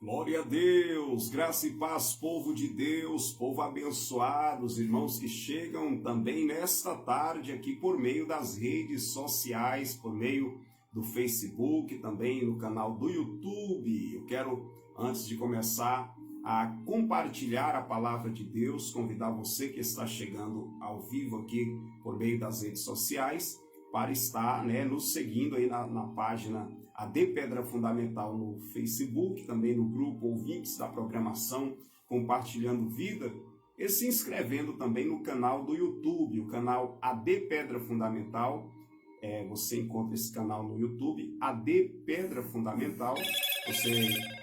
Glória a Deus, graça e paz, povo de Deus, povo abençoado, os irmãos que chegam também nesta tarde aqui por meio das redes sociais, por meio do Facebook, também no canal do YouTube. Eu quero, antes de começar a compartilhar a palavra de Deus, convidar você que está chegando ao vivo aqui por meio das redes sociais, para estar nos seguindo aí na página AD Pedra Fundamental no Facebook, também no grupo Ouvintes da Programação Compartilhando Vida, e se inscrevendo também no canal do YouTube, o canal AD Pedra Fundamental. Você encontra esse canal no YouTube, AD Pedra Fundamental.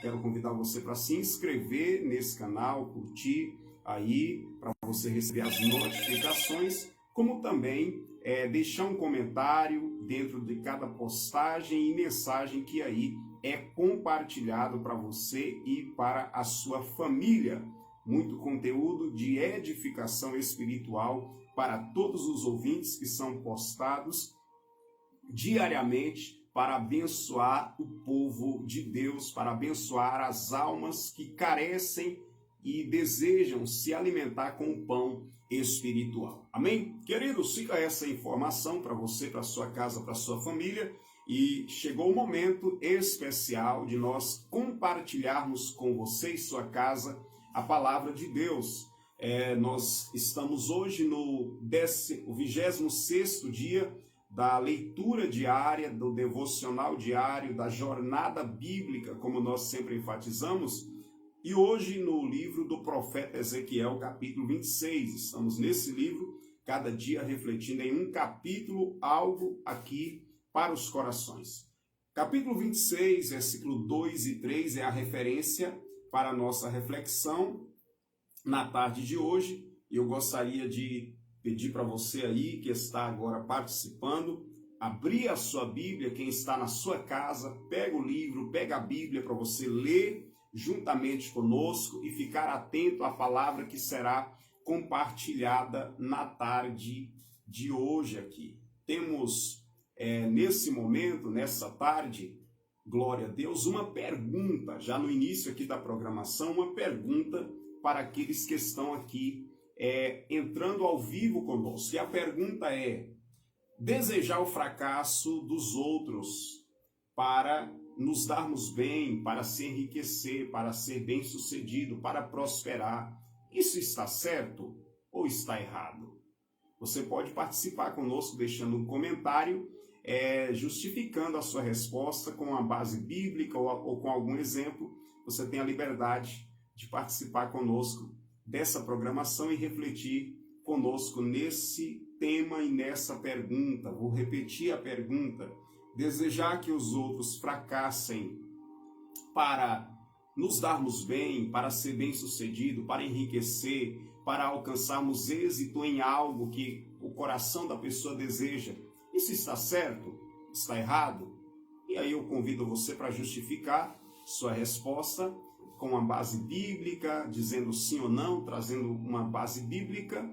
Quero convidar você para se inscrever nesse canal, curtir aí, para você receber as notificações, como também deixar um comentário dentro de cada postagem e mensagem que aí é compartilhado para você e para a sua família. Muito conteúdo de edificação espiritual para todos os ouvintes que são postados diariamente para abençoar o povo de Deus, para abençoar as almas que carecem e desejam se alimentar com o pão espiritual. Amém? Queridos, fica essa informação para você, para sua casa, para sua família, e chegou o momento especial de nós compartilharmos com você e sua casa a palavra de Deus. Nós estamos hoje no 26º dia da leitura diária, do devocional diário, da jornada bíblica, como nós sempre enfatizamos. E hoje no livro do profeta Ezequiel, capítulo 26, estamos nesse livro, cada dia refletindo em um capítulo, algo aqui para os corações. Capítulo 26, versículo 2 e 3 é a referência para a nossa reflexão na tarde de hoje. E eu gostaria de pedir para você aí que está agora participando, abrir a sua Bíblia, quem está na sua casa, pega o livro, pega a Bíblia para você ler juntamente conosco e ficar atento à palavra que será compartilhada na tarde de hoje aqui. Temos nesse momento, nessa tarde, glória a Deus, uma pergunta, já no início aqui da programação, uma pergunta para aqueles que estão aqui entrando ao vivo conosco. E a pergunta é: desejar o fracasso dos outros para nos darmos bem, para se enriquecer, para ser bem-sucedido, para prosperar, isso está certo ou está errado? Você pode participar conosco deixando um comentário, justificando a sua resposta com uma base bíblica ou com algum exemplo. Você tem a liberdade de participar conosco dessa programação e refletir conosco nesse tema e nessa pergunta. Vou repetir a pergunta: desejar que os outros fracassem para nos darmos bem, para ser bem-sucedido, para enriquecer, para alcançarmos êxito em algo que o coração da pessoa deseja, isso está certo? Está errado? E aí eu convido você para justificar sua resposta com uma base bíblica, dizendo sim ou não, trazendo uma base bíblica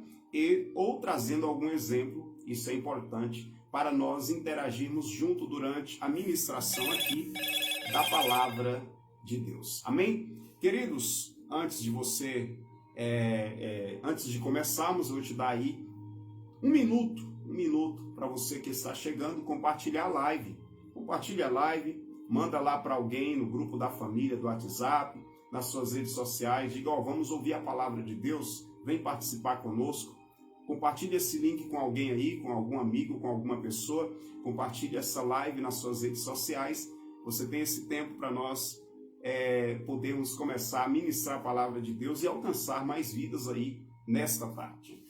ou trazendo algum exemplo. Isso é importante para nós interagirmos junto durante a ministração aqui da palavra de Deus. Amém? Queridos, antes de começarmos, eu vou te dar aí um minuto para você que está chegando compartilhar a live. Compartilha a live, manda lá para alguém no grupo da família, do WhatsApp, nas suas redes sociais, diga: vamos ouvir a palavra de Deus, vem participar conosco. Compartilhe esse link com alguém aí, com algum amigo, com alguma pessoa. Compartilhe essa live nas suas redes sociais. Você tem esse tempo para nós podermos começar a ministrar a palavra de Deus e alcançar mais vidas aí nesta tarde.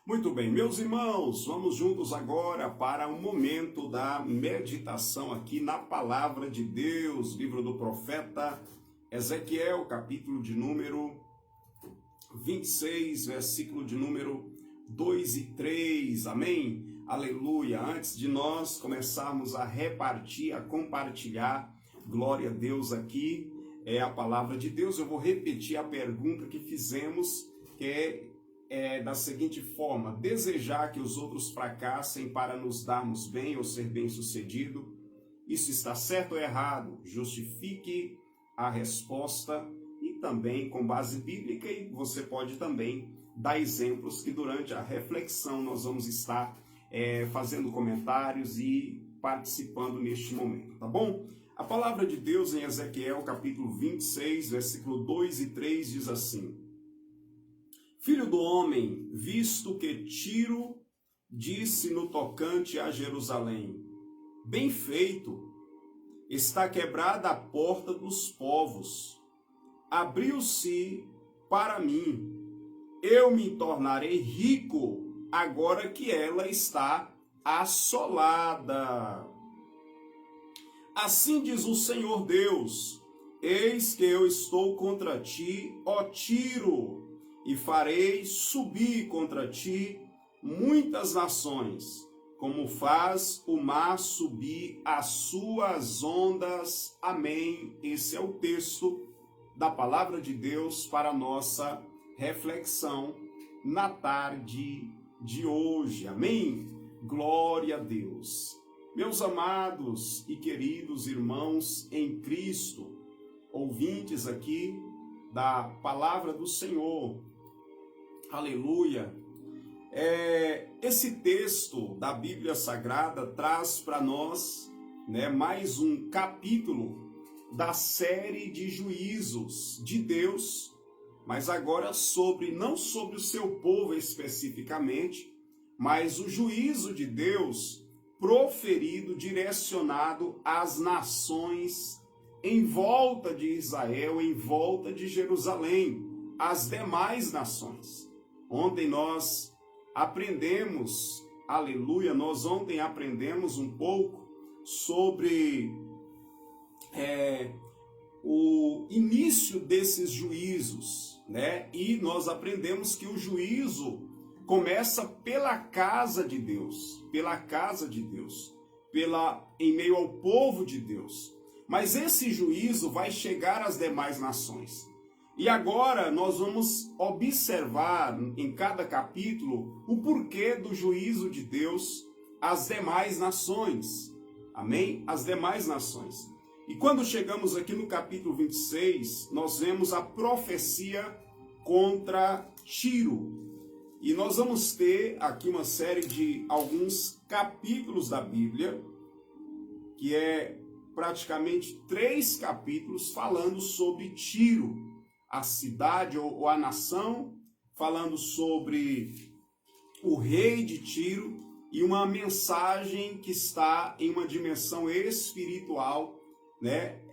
Muito bem, meus irmãos, vamos juntos agora para o momento da meditação aqui na palavra de Deus, livro do profeta Ezequiel, capítulo de número 26, versículo de número 2 e 3, amém? Aleluia! Antes de nós começarmos a repartir, a compartilhar, glória a Deus aqui, é a palavra de Deus, eu vou repetir a pergunta que fizemos, que é da seguinte forma: desejar que os outros fracassem para nos darmos bem ou ser bem-sucedido, isso está certo ou errado? Justifique a resposta e também com base bíblica, e você pode também dar exemplos que durante a reflexão nós vamos estar fazendo comentários e participando neste momento, tá bom? A palavra de Deus em Ezequiel capítulo 26, versículo 2 e 3 diz assim: Filho do homem, visto que Tiro disse no tocante a Jerusalém, bem feito, está quebrada a porta dos povos, abriu-se para mim, eu me tornarei rico agora que ela está assolada. Assim diz o Senhor Deus, eis que eu estou contra ti, ó Tiro, e farei subir contra ti muitas nações, como faz o mar subir as suas ondas. Amém. Esse é o texto da palavra de Deus para a nossa reflexão na tarde de hoje. Amém. Glória a Deus. Meus amados e queridos irmãos em Cristo, ouvintes aqui da palavra do Senhor, aleluia, esse texto da Bíblia Sagrada traz para nós, mais um capítulo da série de juízos de Deus, mas agora não sobre o seu povo especificamente, mas o juízo de Deus proferido, direcionado às nações em volta de Israel, em volta de Jerusalém, as demais nações. Ontem nós aprendemos, aleluia, ontem aprendemos um pouco sobre o início desses juízos, E nós aprendemos que o juízo começa pela casa de Deus, em meio ao povo de Deus. Mas esse juízo vai chegar às demais nações. E agora nós vamos observar em cada capítulo o porquê do juízo de Deus às demais nações. Amém? As demais nações. E quando chegamos aqui no capítulo 26, nós vemos a profecia contra Tiro. E nós vamos ter aqui uma série de alguns capítulos da Bíblia, que é praticamente 3 capítulos falando sobre Tiro, a cidade ou a nação, falando sobre o rei de Tiro e uma mensagem que está em uma dimensão espiritual,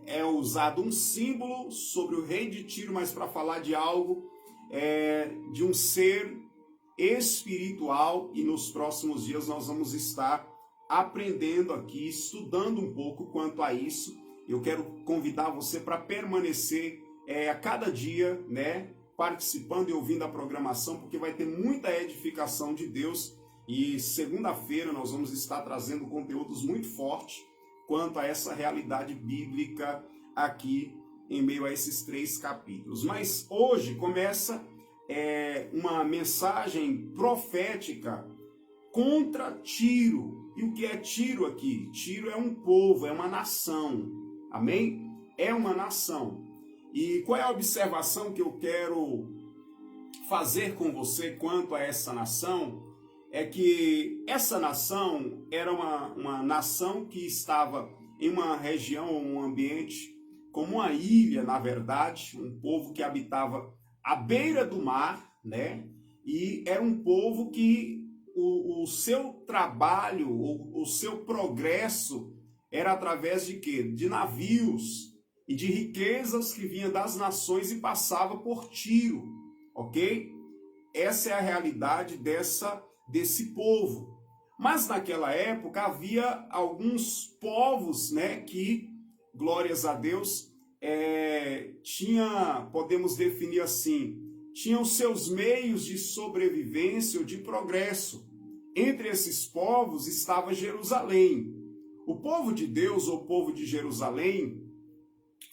É usado um símbolo sobre o rei de Tiro, mas para falar de algo, de um ser espiritual, e nos próximos dias nós vamos estar aprendendo aqui, estudando um pouco quanto a isso. Eu quero convidar você para permanecer a cada dia, participando e ouvindo a programação, porque vai ter muita edificação de Deus, e segunda-feira nós vamos estar trazendo conteúdos muito fortes quanto a essa realidade bíblica aqui em meio a esses 3 capítulos. Mas hoje começa uma mensagem profética contra Tiro. E o que é Tiro aqui? Tiro é um povo, é uma nação. Amém? É uma nação. E qual é a observação que eu quero fazer com você quanto a essa nação? É que essa nação era uma nação que estava em uma região, um ambiente, como uma ilha, na verdade, um povo que habitava à beira do mar, E era um povo que o seu trabalho, o seu progresso era através de quê? De navios e de riquezas que vinham das nações e passava por Tiro, ok? essa é a realidade desse povo. Mas naquela época havia alguns povos, né, que, glórias a Deus, podemos definir assim, tinham seus meios de sobrevivência ou de progresso. Entre esses povos estava Jerusalém. O povo de Deus, ou povo de Jerusalém,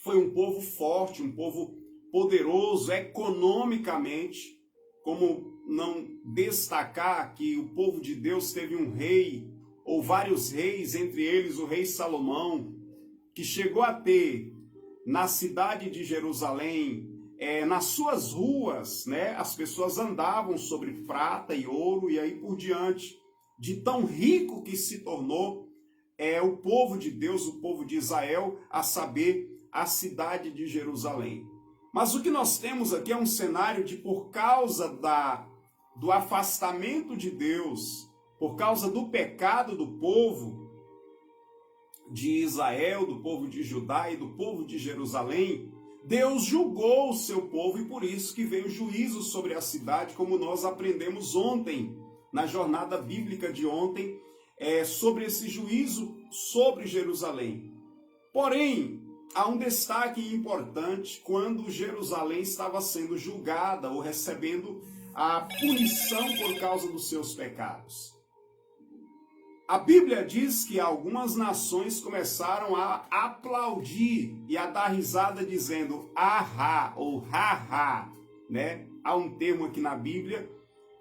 foi um povo forte, um povo poderoso economicamente. Como não destacar que o povo de Deus teve um rei, ou vários reis, entre eles o rei Salomão, que chegou a ter na cidade de Jerusalém, nas suas ruas, né, as pessoas andavam sobre prata e ouro e aí por diante, de tão rico que se tornou o povo de Deus, o povo de Israel, a saber, a cidade de Jerusalém. Mas o que nós temos aqui é um cenário de, por causa do afastamento de Deus, por causa do pecado do povo de Israel, do povo de Judá e do povo de Jerusalém, Deus julgou o seu povo e por isso que veio juízo sobre a cidade, como nós aprendemos ontem, na jornada bíblica de ontem, sobre esse juízo sobre Jerusalém. Porém, há um destaque importante quando Jerusalém estava sendo julgada ou recebendo a punição por causa dos seus pecados. A Bíblia diz que algumas nações começaram a aplaudir e a dar risada dizendo ahá ou ha-ha, né? Há um termo aqui na Bíblia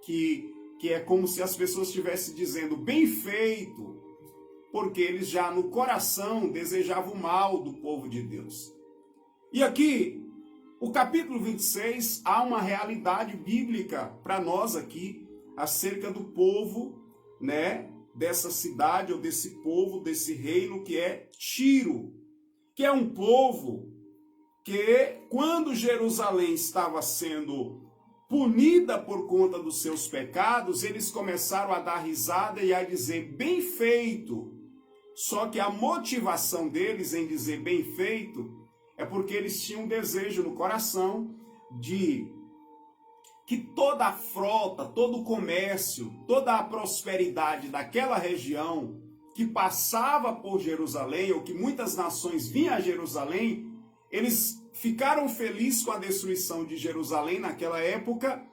que é como se as pessoas estivessem dizendo bem feito, porque eles já no coração desejavam o mal do povo de Deus. E aqui, o capítulo 26, há uma realidade bíblica para nós aqui, acerca do povo, né, dessa cidade ou desse povo, desse reino que é Tiro, que é um povo que, quando Jerusalém estava sendo punida por conta dos seus pecados, eles começaram a dar risada e a dizer bem feito. Só que a motivação deles em dizer bem feito é porque eles tinham um desejo no coração de que toda a frota, todo o comércio, toda a prosperidade daquela região que passava por Jerusalém, ou que muitas nações vinham a Jerusalém, eles ficaram felizes com a destruição de Jerusalém naquela época,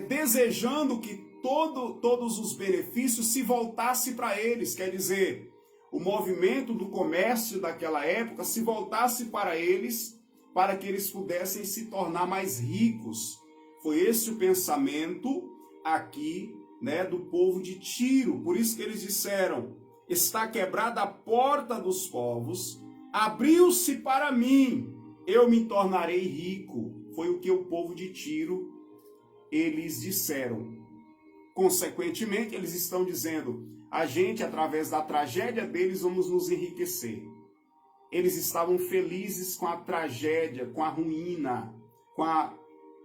desejando que todos os benefícios se voltassem para eles, quer dizer, o movimento do comércio daquela época se voltasse para eles, para que eles pudessem se tornar mais ricos. Foi esse o pensamento aqui, né, do povo de Tiro. Por isso que eles disseram, está quebrada a porta dos povos, abriu-se para mim, eu me tornarei rico. Foi o que o povo de Tiro, eles disseram. Consequentemente, eles estão dizendo, a gente, através da tragédia deles, vamos nos enriquecer. Eles estavam felizes com a tragédia, com a ruína, com a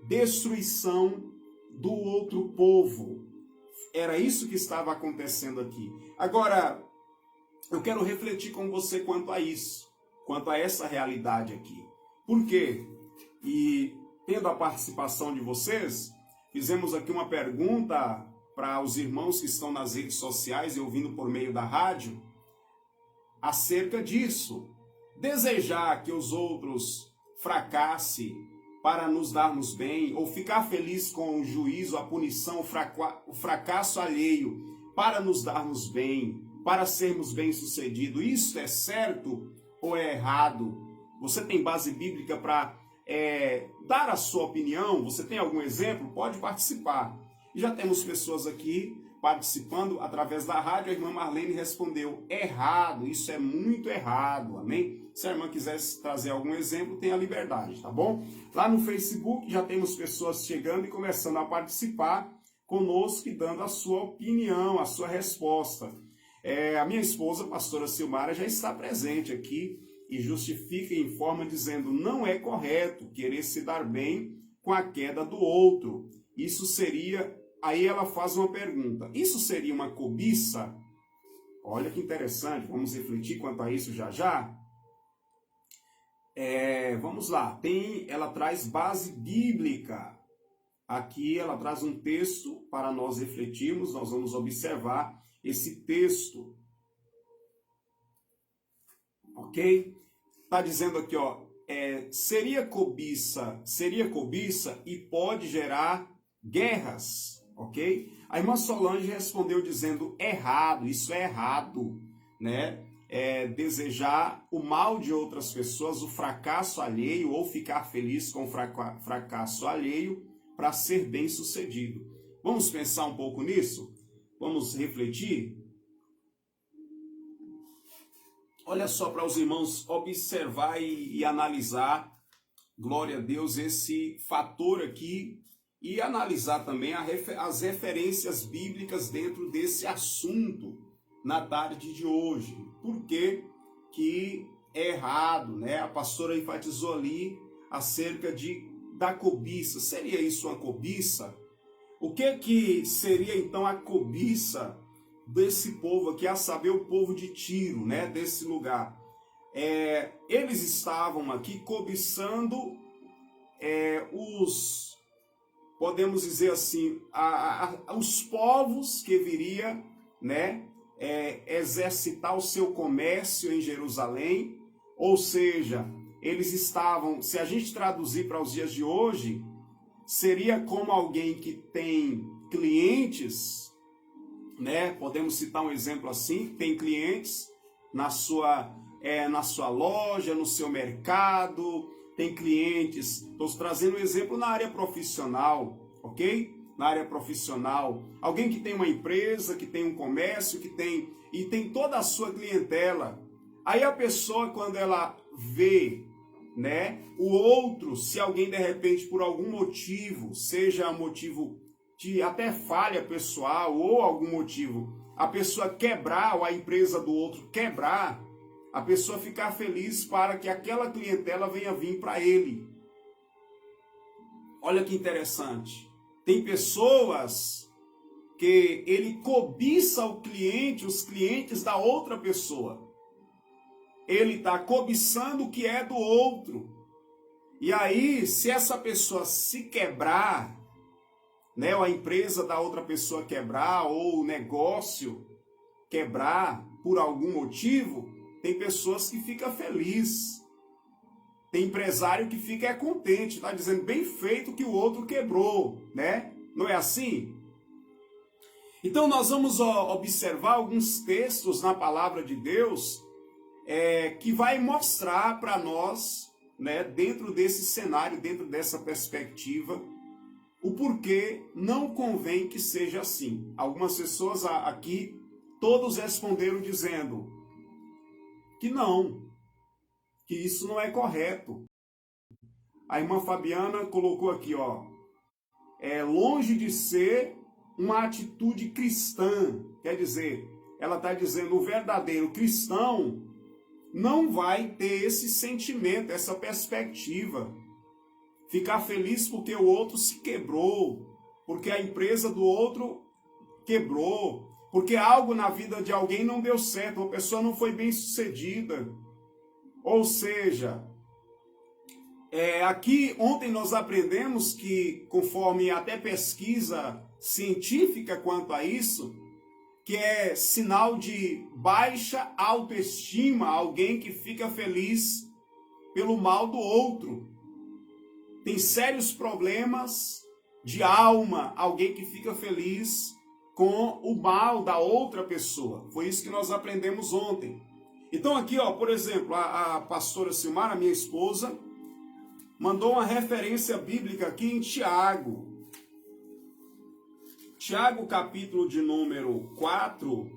destruição do outro povo. Era isso que estava acontecendo aqui. Agora, eu quero refletir com você quanto a isso, quanto a essa realidade aqui. Por quê? E tendo a participação de vocês, fizemos aqui uma pergunta para os irmãos que estão nas redes sociais e ouvindo por meio da rádio, acerca disso. Desejar que os outros fracassem para nos darmos bem, ou ficar feliz com o juízo, a punição, o fracasso alheio, para nos darmos bem, para sermos bem-sucedidos. Isso é certo ou é errado? Você tem base bíblica para dar a sua opinião? Você tem algum exemplo? Pode participar. E já temos pessoas aqui participando através da rádio. A irmã Marlene respondeu, errado, isso é muito errado, amém? Se a irmã quisesse trazer algum exemplo, tem a liberdade, tá bom? Lá no Facebook já temos pessoas chegando e começando a participar conosco e dando a sua opinião, a sua resposta. A minha esposa, a pastora Silmara, já está presente aqui e justifica e informa dizendo, não é correto querer se dar bem com a queda do outro. Isso seria... Aí ela faz uma pergunta, isso seria uma cobiça? Olha que interessante, vamos refletir quanto a isso já já. Vamos lá, ela traz base bíblica aqui ela traz um texto para nós refletirmos, nós vamos observar esse texto. Ok? Está dizendo aqui, ó, seria cobiça e pode gerar guerras, ok? A irmã Solange respondeu dizendo, errado, isso é errado, né? Desejar o mal de outras pessoas, o fracasso alheio, ou ficar feliz com o fracasso alheio para ser bem sucedido. Vamos pensar um pouco nisso? Vamos refletir? Olha só para os irmãos observar e analisar, glória a Deus, esse fator aqui e analisar também as referências bíblicas dentro desse assunto na tarde de hoje. Por que que é errado, né? A pastora enfatizou ali acerca da cobiça. Seria isso uma cobiça? O que seria então a cobiça desse povo aqui, a saber, o povo de Tiro, né, desse lugar? Eles estavam aqui cobiçando podemos dizer assim, os povos que viria, né, exercitar o seu comércio em Jerusalém, ou seja, eles estavam, se a gente traduzir para os dias de hoje, seria como alguém que tem clientes, né? Podemos citar um exemplo assim, tem clientes na sua loja, no seu mercado, tem clientes, estou trazendo um exemplo na área profissional, ok? Na área profissional, alguém que tem uma empresa, que tem um comércio, e tem toda a sua clientela. Aí a pessoa, quando ela vê, né, o outro, se alguém de repente por algum motivo, seja motivo de até falha pessoal ou algum motivo, a pessoa quebrar, ou a empresa do outro quebrar, a pessoa ficar feliz para que aquela clientela venha vir para ele. Olha que interessante. Tem pessoas que ele cobiça o cliente, os clientes da outra pessoa. Ele está cobiçando o que é do outro. E aí, se essa pessoa se quebrar, né, ou a empresa da outra pessoa quebrar, ou o negócio quebrar por algum motivo, tem pessoas que ficam felizes. Tem empresário que fica contente, está dizendo bem feito que o outro quebrou, né? Não é assim? Então nós vamos observar alguns textos na palavra de Deus que vai mostrar para nós, né, dentro desse cenário, dentro dessa perspectiva, o porquê não convém que seja assim. Algumas pessoas aqui, todos responderam dizendo que não, que isso não é correto. A irmã Fabiana colocou aqui, ó, longe de ser uma atitude cristã. Quer dizer, ela está dizendo, o verdadeiro cristão não vai ter esse sentimento, essa perspectiva. Ficar feliz porque o outro se quebrou, porque a empresa do outro quebrou, porque algo na vida de alguém não deu certo, uma pessoa não foi bem sucedida. Ou seja, aqui ontem nós aprendemos que, conforme até pesquisa científica quanto a isso, que é sinal de baixa autoestima, alguém que fica feliz pelo mal do outro. Tem sérios problemas de alma, alguém que fica feliz com o mal da outra pessoa. Foi isso que nós aprendemos ontem. Então aqui, ó, por exemplo, a pastora Silmara, minha esposa, mandou uma referência bíblica aqui em Tiago. Tiago, capítulo de número 4.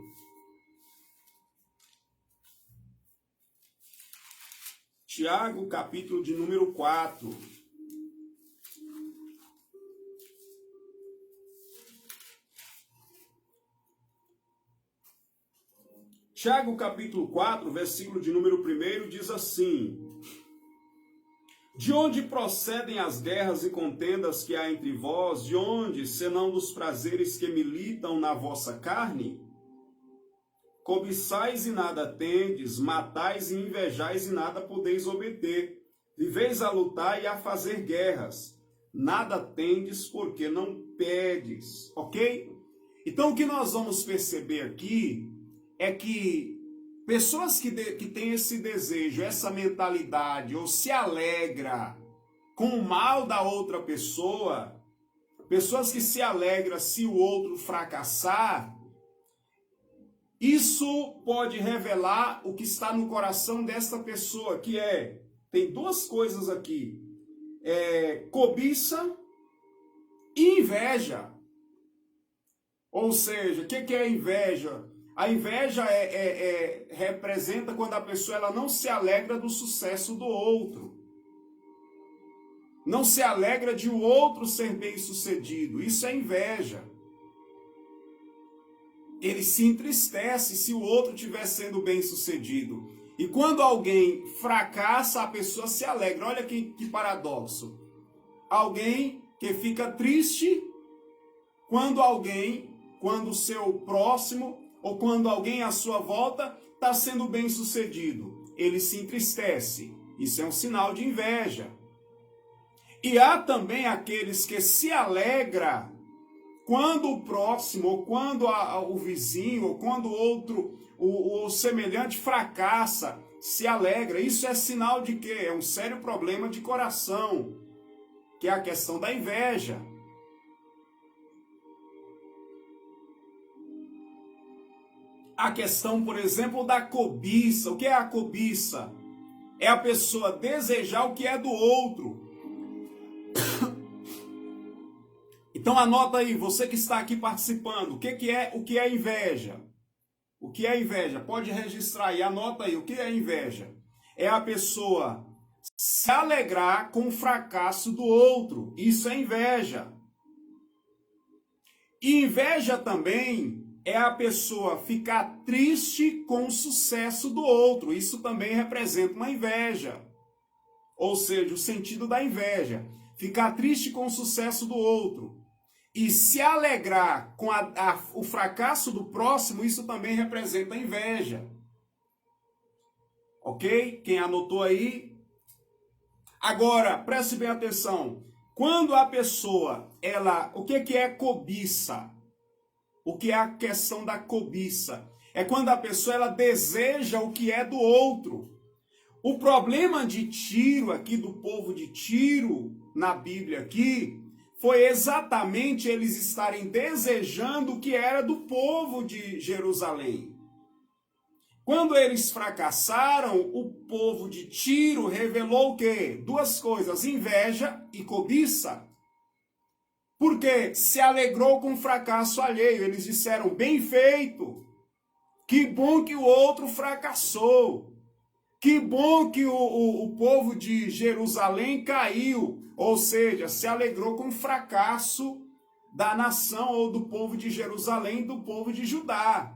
Tiago, capítulo de número 4. Tiago, capítulo 4, versículo de número 1, diz assim: de onde procedem as guerras e contendas que há entre vós? De onde, senão dos prazeres que militam na vossa carne? Cobiçais e nada tendes, matais e invejais e nada podeis obter. Viveis a lutar e a fazer guerras. nada tendes porque não pedes, ok? Então o que nós vamos perceber aqui é que pessoas que têm esse desejo, essa mentalidade, ou se alegra com o mal da outra pessoa, pessoas que se alegram se o outro fracassar, isso pode revelar o que está no coração desta pessoa, que tem duas coisas aqui, cobiça e inveja. Ou seja, o que é inveja? A inveja representa quando a pessoa ela não se alegra do sucesso do outro. Não se alegra de o outro ser bem-sucedido. Isso é inveja. Ele se entristece se o outro estiver sendo bem-sucedido. E quando alguém fracassa, a pessoa se alegra. Olha que paradoxo. Alguém que fica triste quando o seu próximo, ou quando alguém à sua volta está sendo bem-sucedido. Ele se entristece. Isso é um sinal de inveja. E há também aqueles que se alegram quando o próximo, ou quando o vizinho, ou quando o semelhante fracassa, se alegra. Isso é sinal de quê? É um sério problema de coração, que é a questão da inveja. A questão, por exemplo, da cobiça. O que é a cobiça? É a pessoa desejar o que é do outro. Então anota aí, você que está aqui participando, o que é inveja? O que é inveja? Pode registrar aí, anota aí, o que é inveja? É a pessoa se alegrar com o fracasso do outro. Isso é inveja. E inveja também é a pessoa ficar triste com o sucesso do outro. Isso também representa uma inveja. Ou seja, o sentido da inveja. Ficar triste com o sucesso do outro. E se alegrar com o fracasso do próximo, isso também representa inveja. Ok? Quem anotou aí? Agora, preste bem atenção. Quando a pessoa, o que é cobiça? O que é a questão da cobiça? É quando a pessoa ela deseja o que é do outro. O problema de Tiro aqui, do povo de Tiro, na Bíblia aqui, foi exatamente eles estarem desejando o que era do povo de Jerusalém. Quando eles fracassaram, o povo de Tiro revelou o quê? Duas coisas, inveja e cobiça. Porque se alegrou com o fracasso alheio. Eles disseram, bem feito. Que bom que o outro fracassou. Que bom que o povo de Jerusalém caiu. Ou seja, se alegrou com o fracasso da nação ou do povo de Jerusalém, do povo de Judá.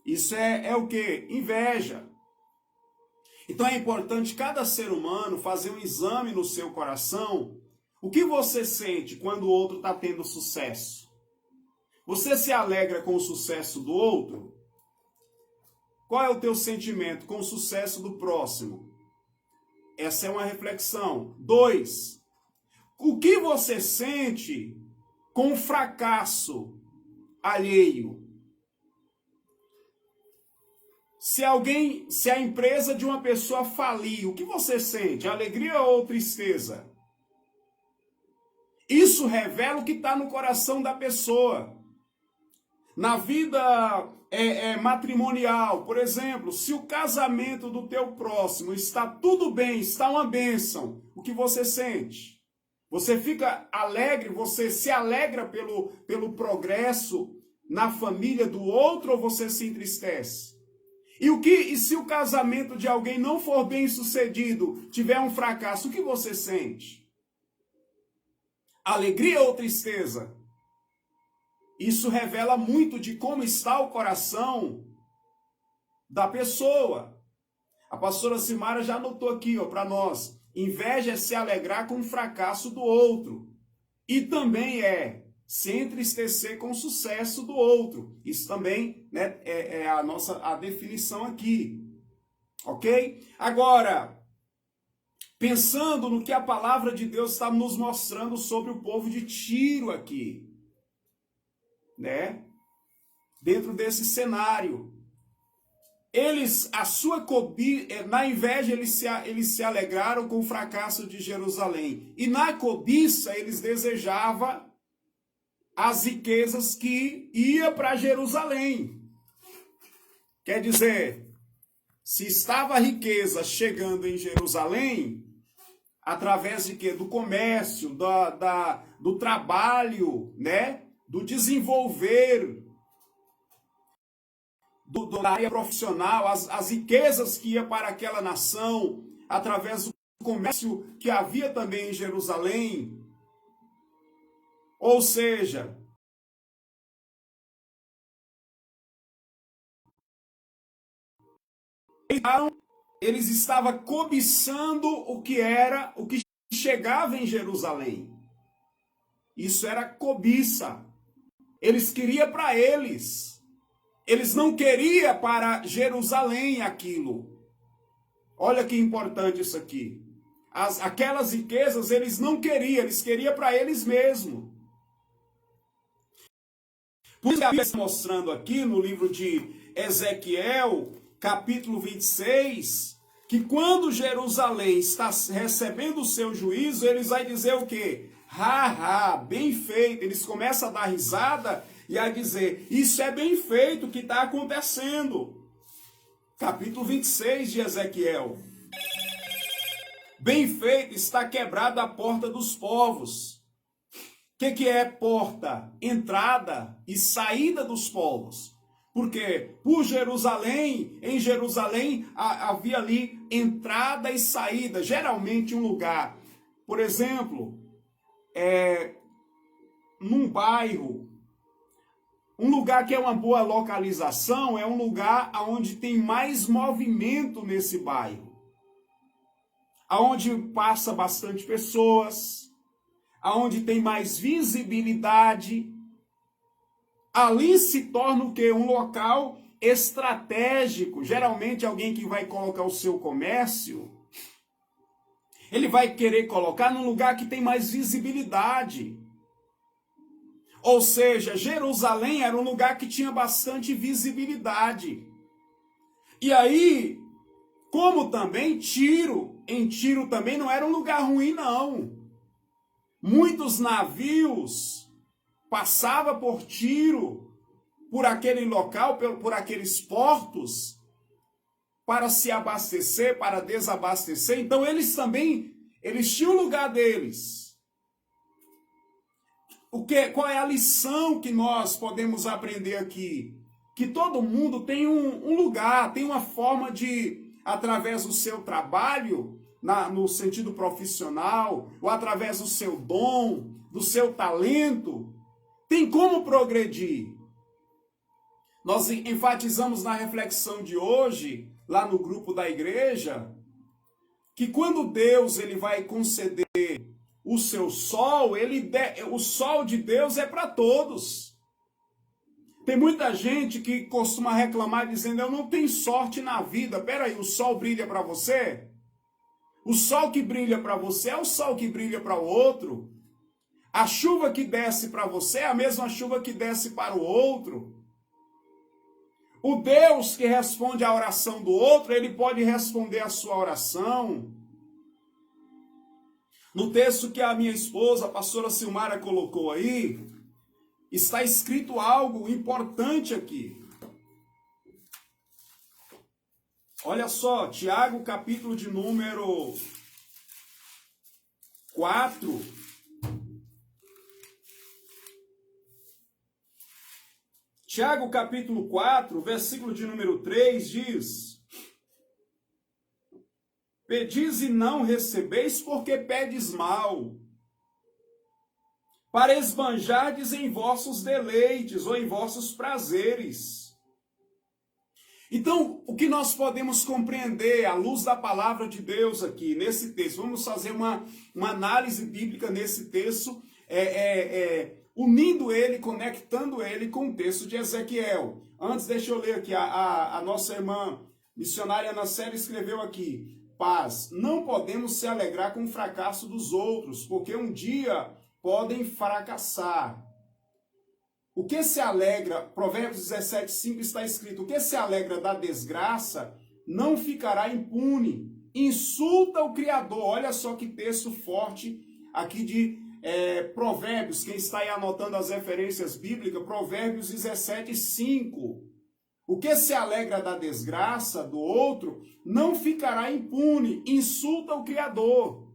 Isso é o quê? Inveja. Então é importante cada ser humano fazer um exame no seu coração. O que você sente quando o outro está tendo sucesso? Você se alegra com o sucesso do outro? Qual é o teu sentimento com o sucesso do próximo? Essa é uma reflexão. 2. O que você sente com o fracasso alheio? Se a empresa de uma pessoa falir, o que você sente? Alegria ou tristeza? Isso revela o que está no coração da pessoa. Na vida matrimonial, por exemplo, se o casamento do teu próximo está tudo bem, está uma bênção, o que você sente? Você fica alegre, você se alegra pelo progresso na família do outro ou você se entristece? E se o casamento de alguém não for bem sucedido, tiver um fracasso, o que você sente? Alegria ou tristeza? Isso revela muito de como está o coração da pessoa. A pastora Simara já anotou aqui para nós. Inveja é se alegrar com o fracasso do outro. E também se entristecer com o sucesso do outro. Isso também, né, é a definição aqui. Ok? Agora, pensando no que a palavra de Deus está nos mostrando sobre o povo de Tiro aqui, né? Dentro desse cenário. Eles, na inveja, eles se alegraram com o fracasso de Jerusalém. E na cobiça, eles desejavam as riquezas que ia para Jerusalém. Quer dizer, se estava a riqueza chegando em Jerusalém, através de quê? Do comércio, do trabalho, né? Do desenvolver, da área profissional, as riquezas que ia para aquela nação, através do comércio que havia também em Jerusalém. Ou seja, eles estavam cobiçando o que chegava em Jerusalém. Isso era cobiça. Eles queriam para eles. Eles não queriam para Jerusalém aquilo. Olha que importante isso aqui. Aquelas riquezas eles não queriam, eles queriam para eles mesmos. Por isso que está mostrando aqui no livro de Ezequiel, capítulo 26, que quando Jerusalém está recebendo o seu juízo, eles vão dizer o quê? Ha, bem feito. Eles começam a dar risada e a dizer, isso é bem feito o que está acontecendo. Capítulo 26 de Ezequiel. Bem feito, está quebrada a porta dos povos. O que é porta? Entrada e saída dos povos. Porque por Jerusalém, em Jerusalém havia ali entrada e saída. Geralmente um lugar, por exemplo, num bairro, um lugar que é uma boa localização é um lugar onde tem mais movimento nesse bairro. Onde passa bastante pessoas, onde tem mais visibilidade. Ali se torna o quê? Um local estratégico. Geralmente alguém que vai colocar o seu comércio, ele vai querer colocar num lugar que tem mais visibilidade. Ou seja, Jerusalém era um lugar que tinha bastante visibilidade. E aí, como também em Tiro também não era um lugar ruim, não. Muitos navios passavam por Tiro, por aquele local, por aqueles portos, para se abastecer, para desabastecer. Então eles tinham o lugar deles. Qual é a lição que nós podemos aprender aqui? Que todo mundo tem um lugar, tem uma forma de, através do seu trabalho, no sentido profissional, ou através do seu dom, do seu talento, tem como progredir. Nós enfatizamos na reflexão de hoje, lá no grupo da igreja, que quando Deus ele vai conceder o seu sol, o sol de Deus é para todos. Tem muita gente que costuma reclamar dizendo, eu não tenho sorte na vida. Peraí, o sol brilha para você? O sol que brilha para você é o sol que brilha para o outro. A chuva que desce para você é a mesma chuva que desce para o outro. O Deus que responde à oração do outro, ele pode responder a sua oração. No texto que a minha esposa, a pastora Silmara, colocou aí, está escrito algo importante aqui. Olha só, Tiago, capítulo de número 4. Tiago, capítulo 4, versículo de número 3, diz: Pedis e não recebeis, porque pedes mal, para esbanjardes em vossos deleites ou em vossos prazeres. Então, o que nós podemos compreender à luz da palavra de Deus aqui, nesse texto? Vamos fazer uma análise bíblica nesse texto, unindo ele, conectando ele com o texto de Ezequiel. Antes, deixa eu ler aqui, a nossa irmã missionária Ana Célia escreveu aqui: paz, não podemos se alegrar com o fracasso dos outros, porque um dia podem fracassar. O que se alegra, Provérbios 17:5 está escrito, o que se alegra da desgraça não ficará impune. Insulta o Criador. Olha só que texto forte aqui de Provérbios. Quem está aí anotando as referências bíblicas, Provérbios 17:5. O que se alegra da desgraça do outro não ficará impune. Insulta o Criador.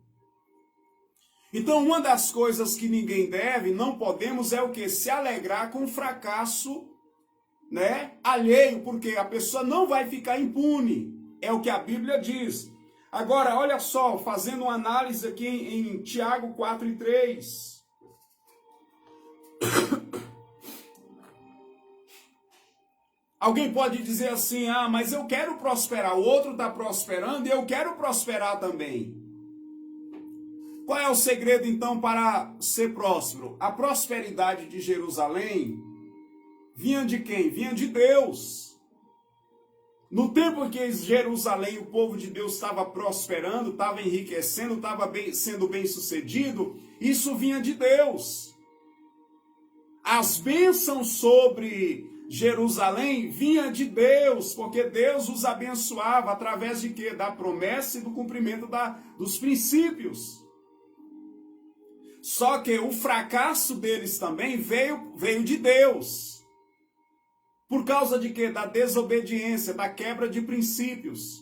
Então, uma das coisas que ninguém deve, não podemos, é o quê? Se alegrar com o fracasso, né, alheio, porque a pessoa não vai ficar impune. É o que a Bíblia diz. Agora, olha só, fazendo uma análise aqui em Tiago 4:3. Alguém pode dizer assim, mas eu quero prosperar, o outro está prosperando e eu quero prosperar também. Qual é o segredo, então, para ser próspero? A prosperidade de Jerusalém vinha de quem? Vinha de Deus. No tempo em que Jerusalém, o povo de Deus, estava prosperando, estava enriquecendo, estava sendo bem sucedido, isso vinha de Deus. As bênçãos sobre Jerusalém vinham de Deus, porque Deus os abençoava através de quê? Da promessa e do cumprimento dos princípios. Só que o fracasso deles também veio de Deus. Por causa de quê? Da desobediência, da quebra de princípios.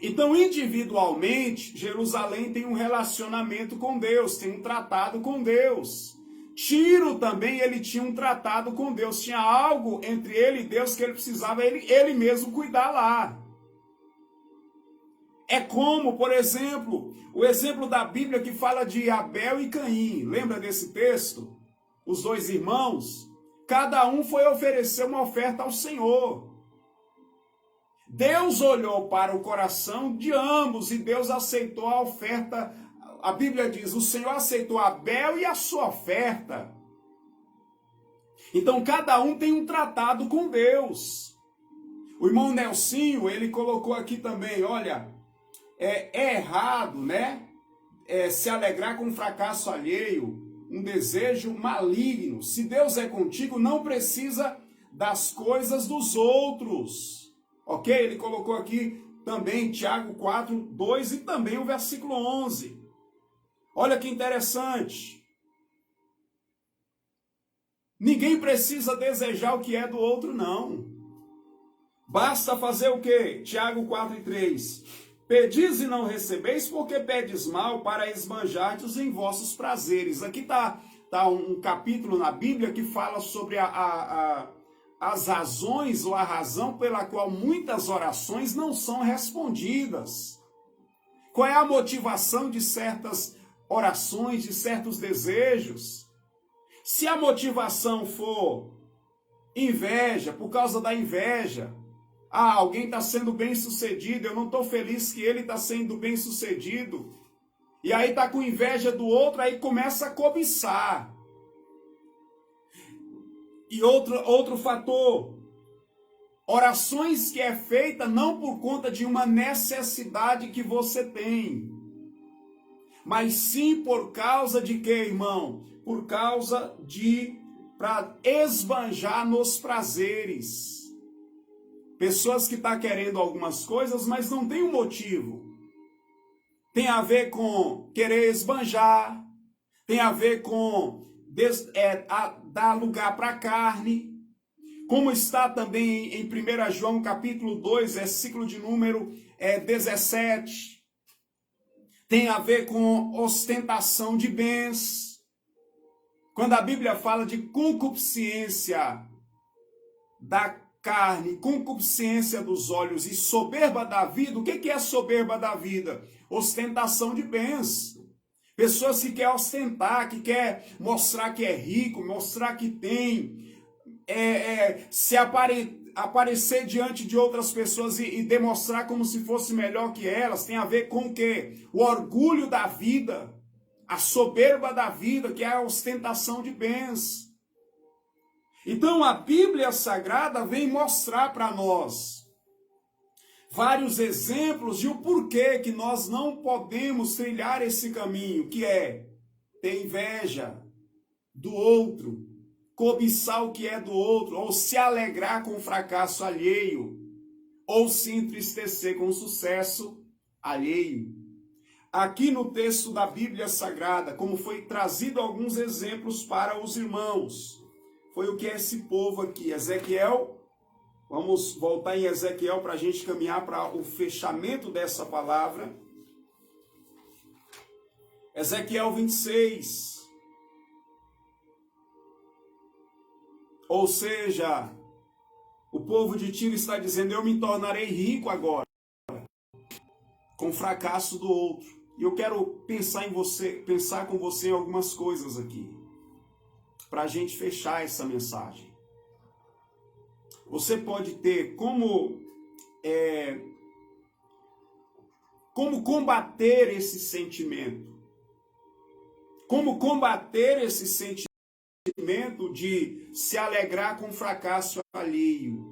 Então, individualmente, Jerusalém tem um relacionamento com Deus, tem um tratado com Deus. Tiro também, ele tinha um tratado com Deus, tinha algo entre ele e Deus que ele precisava ele mesmo cuidar lá. É como, por exemplo, o exemplo da Bíblia que fala de Abel e Caim. Lembra desse texto? Os dois irmãos, cada um foi oferecer uma oferta ao Senhor. Deus olhou para o coração de ambos e Deus aceitou a oferta. A Bíblia diz, o Senhor aceitou Abel e a sua oferta. Então, cada um tem um tratado com Deus. O irmão Nelsinho, ele colocou aqui também, olha, é errado, né? Se alegrar com um fracasso alheio, um desejo maligno. Se Deus é contigo, não precisa das coisas dos outros. Ok? Ele colocou aqui também Tiago 4:2 e também o versículo 11. Olha que interessante. Ninguém precisa desejar o que é do outro, não. Basta fazer o quê? Tiago 4:3. Pedis e não recebeis, porque pedes mal para esbanjar-vos em vossos prazeres. Aqui está um capítulo na Bíblia que fala sobre as razões ou a razão pela qual muitas orações não são respondidas. Qual é a motivação de certas orações, de certos desejos? Se a motivação for inveja, por causa da inveja, alguém está sendo bem sucedido, eu não estou feliz que ele está sendo bem sucedido, e aí está com inveja do outro, aí começa a cobiçar. E outro fator, orações que é feita não por conta de uma necessidade que você tem, mas sim por causa de quê, irmão? Por causa para esbanjar nos prazeres. Pessoas que estão querendo algumas coisas, mas não tem um motivo. Tem a ver com querer esbanjar, tem a ver com dar lugar para a carne, como está também em 1 João capítulo 2, versículo de número 17. Tem a ver com ostentação de bens. Quando a Bíblia fala de concupiscência da carne, concupiscência dos olhos e soberba da vida, o que é soberba da vida? Ostentação de bens. Pessoas que querem ostentar, que querem mostrar que é rico, mostrar que tem, se aparecer diante de outras pessoas e demonstrar como se fosse melhor que elas, tem a ver com o quê? O orgulho da vida, a soberba da vida, que é a ostentação de bens. Então a Bíblia Sagrada vem mostrar para nós, vários exemplos de o porquê que nós não podemos trilhar esse caminho, que é ter inveja do outro, cobiçar o que é do outro, ou se alegrar com o fracasso alheio, ou se entristecer com o sucesso alheio. Aqui no texto da Bíblia Sagrada, como foi trazido alguns exemplos para os irmãos, foi o que esse povo aqui, Ezequiel, vamos voltar em Ezequiel para a gente caminhar para o fechamento dessa palavra. Ezequiel 26. Ou seja, o povo de Tiro está dizendo, eu me tornarei rico agora, com o fracasso do outro. E eu quero pensar com você em algumas coisas aqui, para a gente fechar essa mensagem. Você pode ter como combater esse sentimento. Como combater esse sentimento de se alegrar com o fracasso alheio.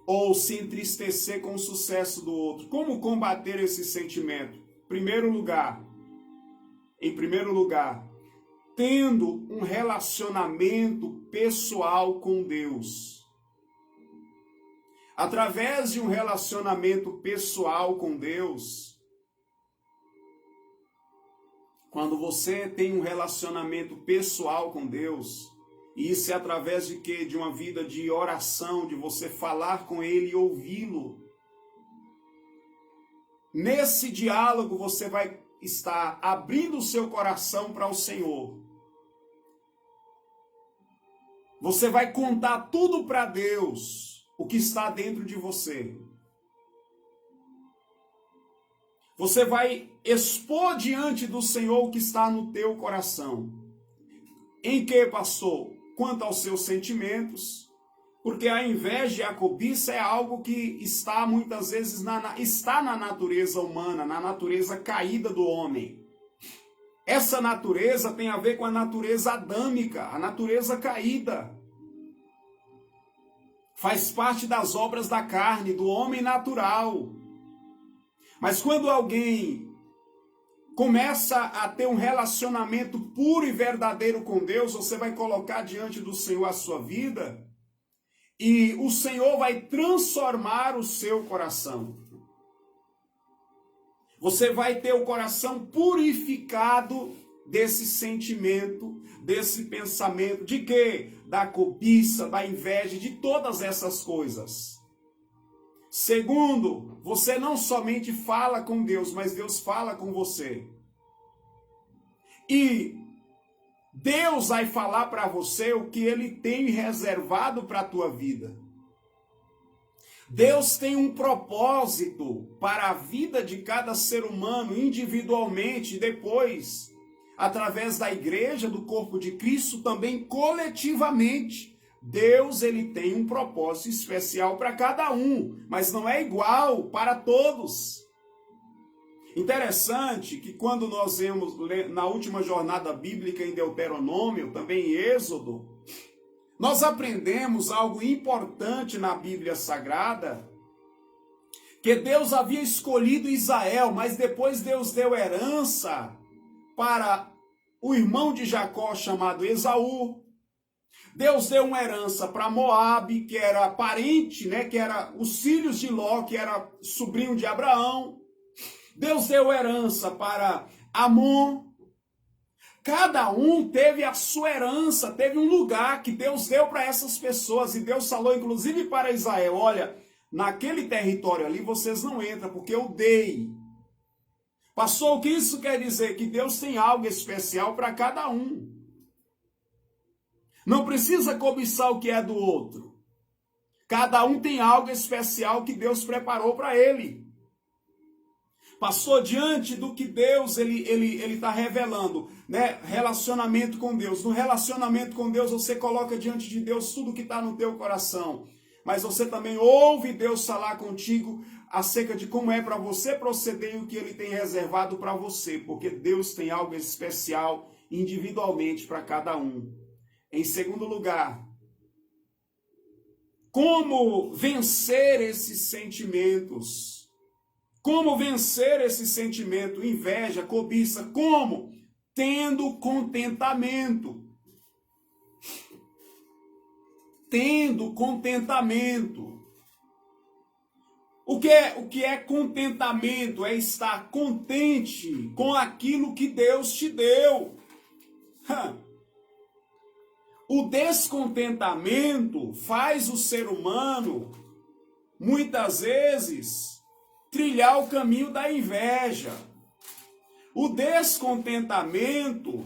Ou se entristecer com o sucesso do outro. Como combater esse sentimento? Em primeiro lugar, tendo um relacionamento pessoal com Deus. Através de um relacionamento pessoal com Deus, quando você tem um relacionamento pessoal com Deus, e isso é através de quê? De uma vida de oração, de você falar com Ele e ouvi-lo. Nesse diálogo você vai estar abrindo o seu coração para o Senhor. Você vai contar tudo para Deus, o que está dentro de você. Você vai expor diante do Senhor o que está no teu coração. Em que, pastor? Quanto aos seus sentimentos, porque a inveja e a cobiça é algo que está muitas vezes está na natureza humana, na natureza caída do homem. Essa natureza tem a ver com a natureza adâmica, a natureza caída. Faz parte das obras da carne, do homem natural. Mas quando alguém começa a ter um relacionamento puro e verdadeiro com Deus, você vai colocar diante do Senhor a sua vida e o Senhor vai transformar o seu coração. Você vai ter o coração purificado desse sentimento, desse pensamento, de quê? Da cobiça, da inveja, de todas essas coisas. Segundo, você não somente fala com Deus, mas Deus fala com você. E Deus vai falar para você o que Ele tem reservado para a tua vida. Deus tem um propósito para a vida de cada ser humano individualmente e depois, através da igreja, do corpo de Cristo, também coletivamente. Deus, ele tem um propósito especial para cada um, mas não é igual para todos. Interessante que quando nós vemos na última jornada bíblica em Deuteronômio, também em Êxodo, nós aprendemos algo importante na Bíblia Sagrada, que Deus havia escolhido Israel, mas depois Deus deu herança para o irmão de Jacó chamado Esaú. Deus deu uma herança para Moabe, que era parente, que era os filhos de Ló, que era sobrinho de Abraão. Deus deu herança para Amon. Cada um teve a sua herança, teve um lugar que Deus deu para essas pessoas. E Deus falou, inclusive, para Israel, olha, naquele território ali vocês não entram, porque eu dei. Pastor, o que isso quer dizer? Que Deus tem algo especial para cada um. Não precisa cobiçar o que é do outro. Cada um tem algo especial que Deus preparou para ele. Pastor, diante do que Deus ele está revelando, relacionamento com Deus. No relacionamento com Deus, você coloca diante de Deus tudo que está no teu coração. Mas você também ouve Deus falar contigo acerca de como é para você proceder e o que Ele tem reservado para você. Porque Deus tem algo especial individualmente para cada um. Em segundo lugar, Como vencer esses sentimentos? Como vencer esse sentimento? Inveja, cobiça. Como? Tendo contentamento. Tendo contentamento. O que é contentamento? É estar contente com aquilo que Deus te deu. O descontentamento faz o ser humano, muitas vezes, trilhar o caminho da inveja. O descontentamento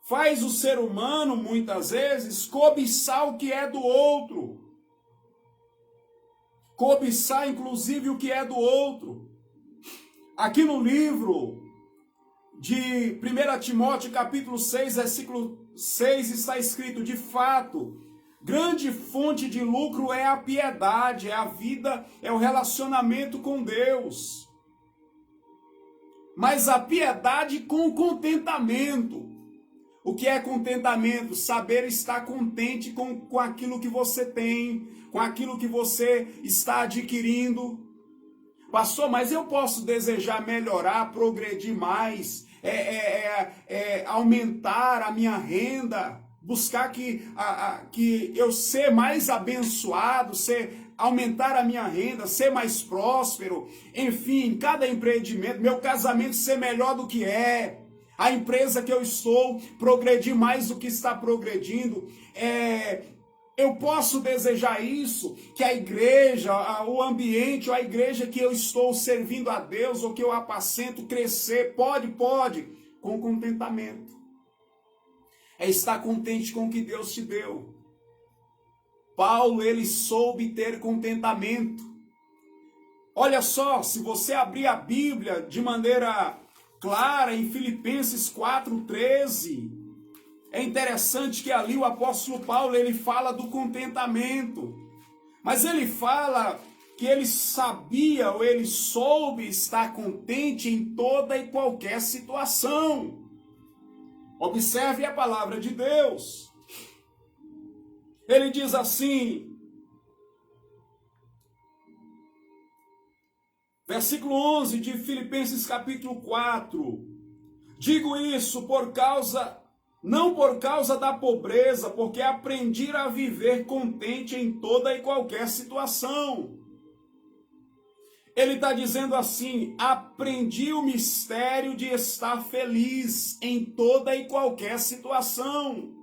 faz o ser humano, muitas vezes, cobiçar o que é do outro. Cobiçar, inclusive, o que é do outro. Aqui no livro de 1 Timóteo, capítulo 6, versículo 6, está escrito: de fato, grande fonte de lucro é a piedade, é a vida, é o relacionamento com Deus. Mas a piedade com contentamento. O que é contentamento? Saber estar contente com aquilo que você tem, com aquilo que você está adquirindo. Pastor, mas eu posso desejar melhorar, progredir mais, aumentar a minha renda, buscar que eu ser mais abençoado, aumentar a minha renda, ser mais próspero, enfim, cada empreendimento, meu casamento ser melhor do que é, a empresa que eu estou progredir mais do que está progredindo. Eu posso desejar isso, que a igreja, o ambiente, ou a igreja que eu estou servindo a Deus, ou que eu apacento, crescer, pode, com contentamento. É estar contente com o que Deus te deu. Paulo, ele soube ter contentamento. Olha só, se você abrir a Bíblia de maneira clara, em Filipenses 4:13, é interessante que ali o apóstolo Paulo, ele fala do contentamento, mas ele fala que ele sabia, ou ele soube estar contente em toda e qualquer situação. Observe a palavra de Deus. Ele diz assim, versículo 11 de Filipenses capítulo 4, digo isso não por causa da pobreza, porque aprendi a viver contente em toda e qualquer situação. Ele está dizendo assim, aprendi o mistério de estar feliz em toda e qualquer situação.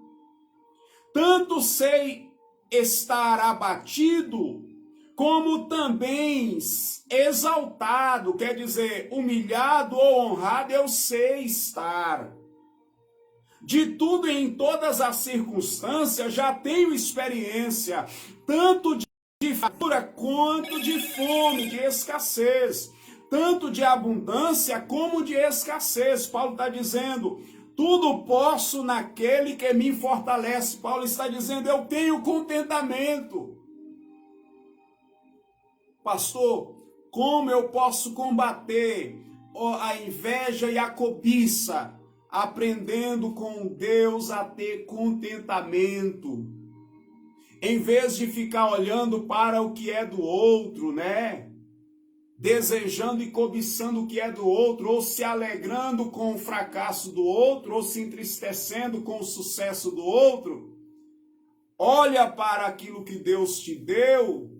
Tanto sei estar abatido, como também exaltado, quer dizer, humilhado ou honrado, eu sei estar. De tudo e em todas as circunstâncias já tenho experiência, tanto de fartura quanto de fome, de escassez, tanto de abundância como de escassez. Paulo está dizendo, tudo posso naquele que me fortalece. Paulo está dizendo, eu tenho contentamento. Pastor, como eu posso combater a inveja e a cobiça? Aprendendo com Deus a ter contentamento. Em vez de ficar olhando para o que é do outro, né? Desejando e cobiçando o que é do outro, ou se alegrando com o fracasso do outro, ou se entristecendo com o sucesso do outro. Olha para aquilo que Deus te deu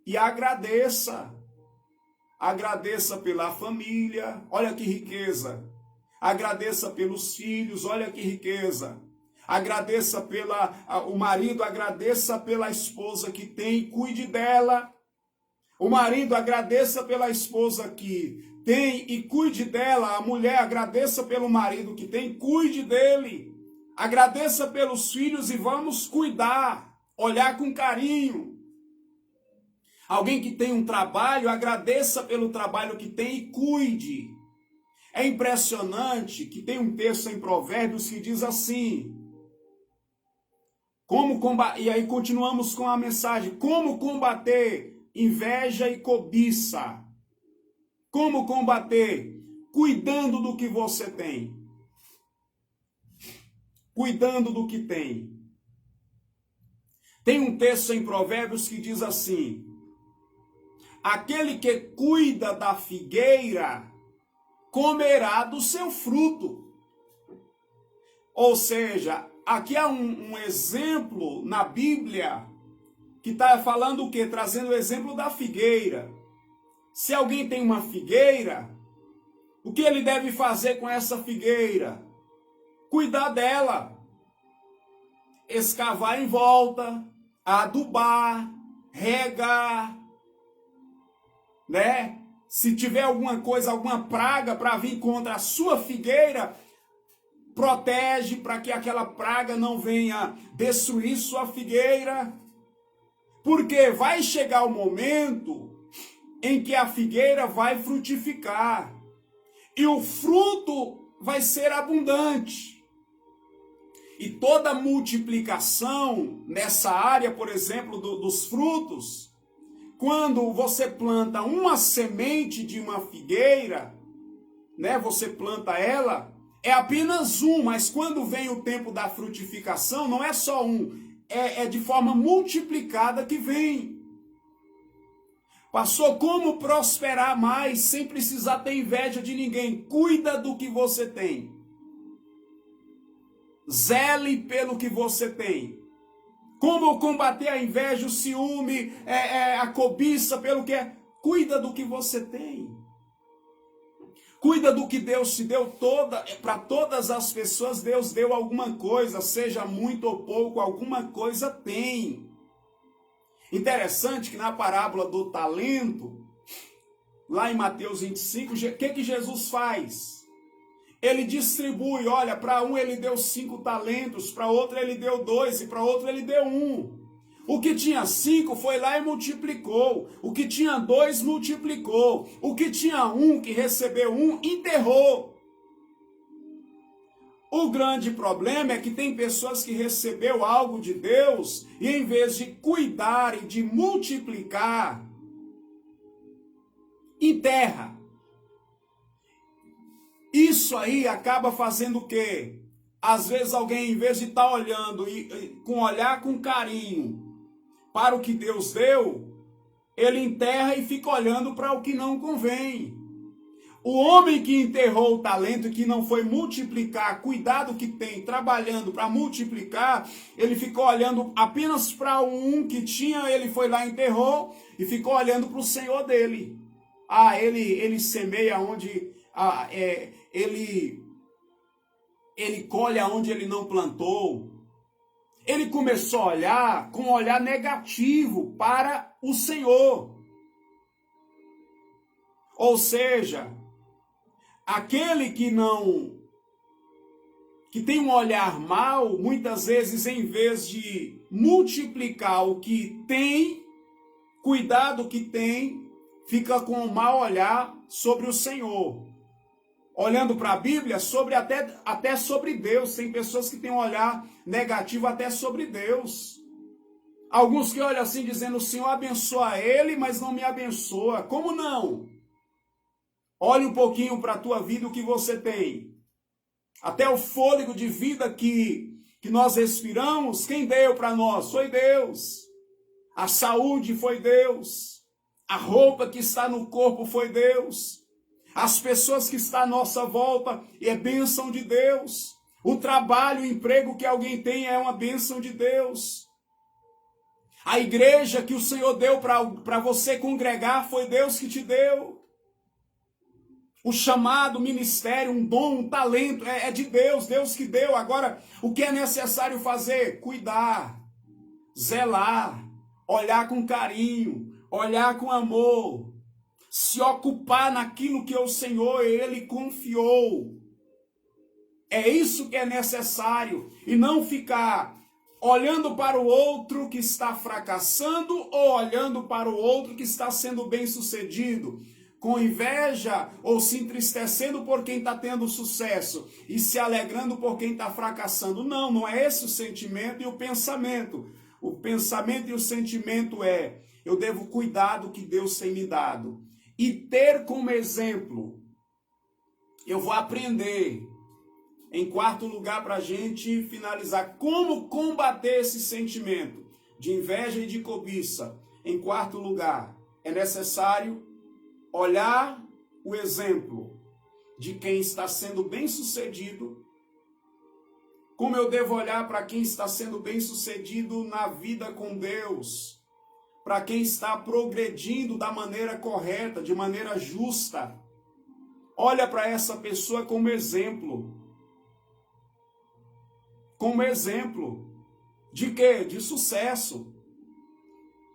e agradeça. Agradeça pela família, olha que riqueza. Agradeça pelos filhos, olha que riqueza. Agradeça o marido, agradeça pela esposa que tem, cuide dela. O marido, agradeça pela esposa que tem e cuide dela. A mulher, agradeça pelo marido que tem, cuide dele. Agradeça pelos filhos e vamos cuidar, olhar com carinho. Alguém que tem um trabalho, agradeça pelo trabalho que tem e cuide. É impressionante que tem um texto em Provérbios que diz assim, e aí continuamos com a mensagem, como combater inveja e cobiça? Como combater? Cuidando do que você tem. Cuidando do que tem. Tem um texto em Provérbios que diz assim: aquele que cuida da figueira comerá do seu fruto. Ou seja, aqui há um exemplo na Bíblia que está falando o quê? Trazendo o exemplo da figueira. Se alguém tem uma figueira, o que ele deve fazer com essa figueira? Cuidar dela. Escavar em volta, adubar, regar, né? Se tiver alguma coisa, alguma praga para vir contra a sua figueira, protege para que aquela praga não venha destruir sua figueira. Porque vai chegar o momento em que a figueira vai frutificar e o fruto vai ser abundante. E toda multiplicação nessa área, por exemplo, dos frutos, quando você planta uma semente de uma figueira, né, você planta ela, é apenas um, mas quando vem o tempo da frutificação, não é só um, é de forma multiplicada que vem. Pastor, como prosperar mais sem precisar ter inveja de ninguém? Cuida do que você tem. Zele pelo que você tem. Como combater a inveja, o ciúme, a cobiça pelo que é? Cuida do que você tem. Cuida do que Deus te deu. Para todas as pessoas, Deus deu alguma coisa, seja muito ou pouco, alguma coisa tem. Interessante que na parábola do talento, lá em Mateus 25, o que Jesus faz? Ele distribui, olha, para um ele deu 5 talentos, para outro ele deu 2 e para outro ele deu 1. O que tinha 5 foi lá e multiplicou. O que tinha 2 multiplicou. O que tinha 1, que recebeu 1, enterrou. O grande problema é que tem pessoas que recebeu algo de Deus e em vez de cuidar e de multiplicar, enterra. Isso aí acaba fazendo o quê? Às vezes alguém, em vez de estar olhando com olhar com carinho para o que Deus deu, ele enterra e fica olhando para o que não convém. O homem que enterrou o talento e que não foi multiplicar, cuidar do que tem, trabalhando para multiplicar, ele ficou olhando apenas para um que tinha, ele foi lá e enterrou e ficou olhando para o Senhor dele. Ele semeia onde... ele colhe aonde ele não plantou. Ele começou a olhar com um olhar negativo para o Senhor. Ou seja, aquele que tem um olhar mau, muitas vezes em vez de multiplicar o que tem, cuidar do que tem, fica com um mau olhar sobre o Senhor. Olhando para a Bíblia, até sobre Deus. Tem pessoas que têm um olhar negativo até sobre Deus. Alguns que olham assim dizendo, o Senhor abençoa ele, mas não me abençoa. Como não? Olhe um pouquinho para a tua vida, o que você tem. Até o fôlego de vida que nós respiramos, quem deu para nós? Foi Deus. A saúde foi Deus. A roupa que está no corpo foi Deus. As pessoas que estão à nossa volta é bênção de Deus. O trabalho, o emprego que alguém tem é uma bênção de Deus. A igreja que o Senhor deu para você congregar foi Deus que te deu. O chamado, ministério, um dom, um talento é de Deus, Deus que deu. Agora, o que é necessário fazer? Cuidar, zelar, olhar com carinho, olhar com amor. Se ocupar naquilo que o Senhor, Ele confiou. É isso que é necessário. E não ficar olhando para o outro que está fracassando ou olhando para o outro que está sendo bem-sucedido, com inveja ou se entristecendo por quem está tendo sucesso e se alegrando por quem está fracassando. Não, não é esse o sentimento e o pensamento. O pensamento e o sentimento é, eu devo cuidar do que Deus tem me dado. E ter como exemplo, eu vou aprender, em quarto lugar para a gente finalizar, como combater esse sentimento. de inveja e de cobiça. Em quarto lugar, é necessário olhar o exemplo de quem está sendo bem-sucedido. Como eu devo olhar para quem está sendo bem-sucedido na vida com Deus? Para quem está progredindo da maneira correta, de maneira justa? Olha para essa pessoa como exemplo. Como exemplo de quê? De sucesso.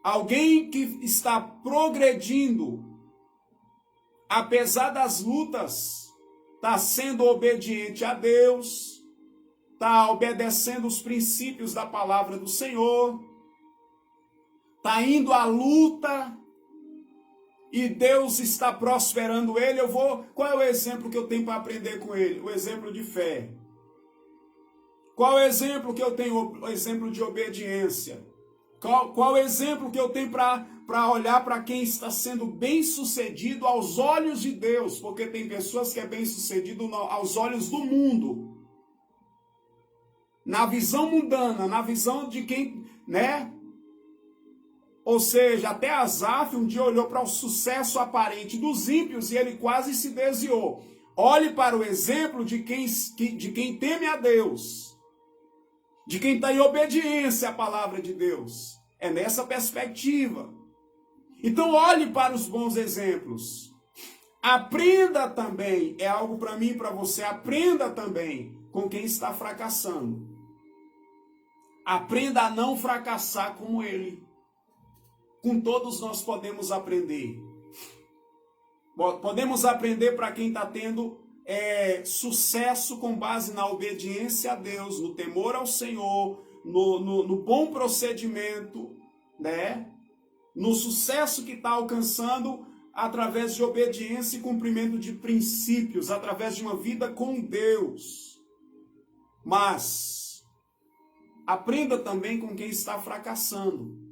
Alguém que está progredindo, apesar das lutas, está sendo obediente a Deus, está obedecendo os princípios da palavra do Senhor, está indo à luta e Deus está prosperando ele. Qual é o exemplo que eu tenho para aprender com ele? O exemplo de fé. Qual é o exemplo que eu tenho? O exemplo de obediência. Qual é o exemplo que eu tenho para olhar para quem está sendo bem-sucedido aos olhos de Deus? Porque tem pessoas que é bem-sucedido aos olhos do mundo. Na visão mundana, na visão de quem, né? Ou seja, até Asaf um dia olhou para o sucesso aparente dos ímpios e ele quase se desviou. Olhe para o exemplo de quem teme a Deus, de quem está em obediência à palavra de Deus. É nessa perspectiva. Então olhe para os bons exemplos. Aprenda também, é algo para mim e para você, aprenda também com quem está fracassando. Aprenda a não fracassar como ele. Com todos nós podemos aprender. Podemos aprender para quem está tendo sucesso com base na obediência a Deus, no temor ao Senhor, no bom procedimento, né? No sucesso que está alcançando através de obediência e cumprimento de princípios, através de uma vida com Deus. Mas aprenda também com quem está fracassando.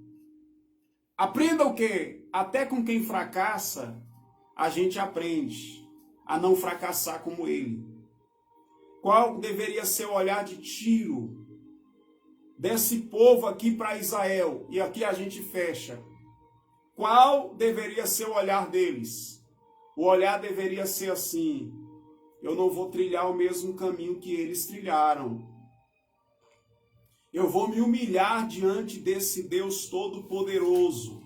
Aprenda o quê? Até com quem fracassa, a gente aprende a não fracassar como ele. Qual deveria ser o olhar de Tiro desse povo aqui para Israel? E aqui a gente fecha. Qual deveria ser o olhar deles? O olhar deveria ser assim: eu não vou trilhar o mesmo caminho que eles trilharam. Eu vou me humilhar diante desse Deus Todo-Poderoso.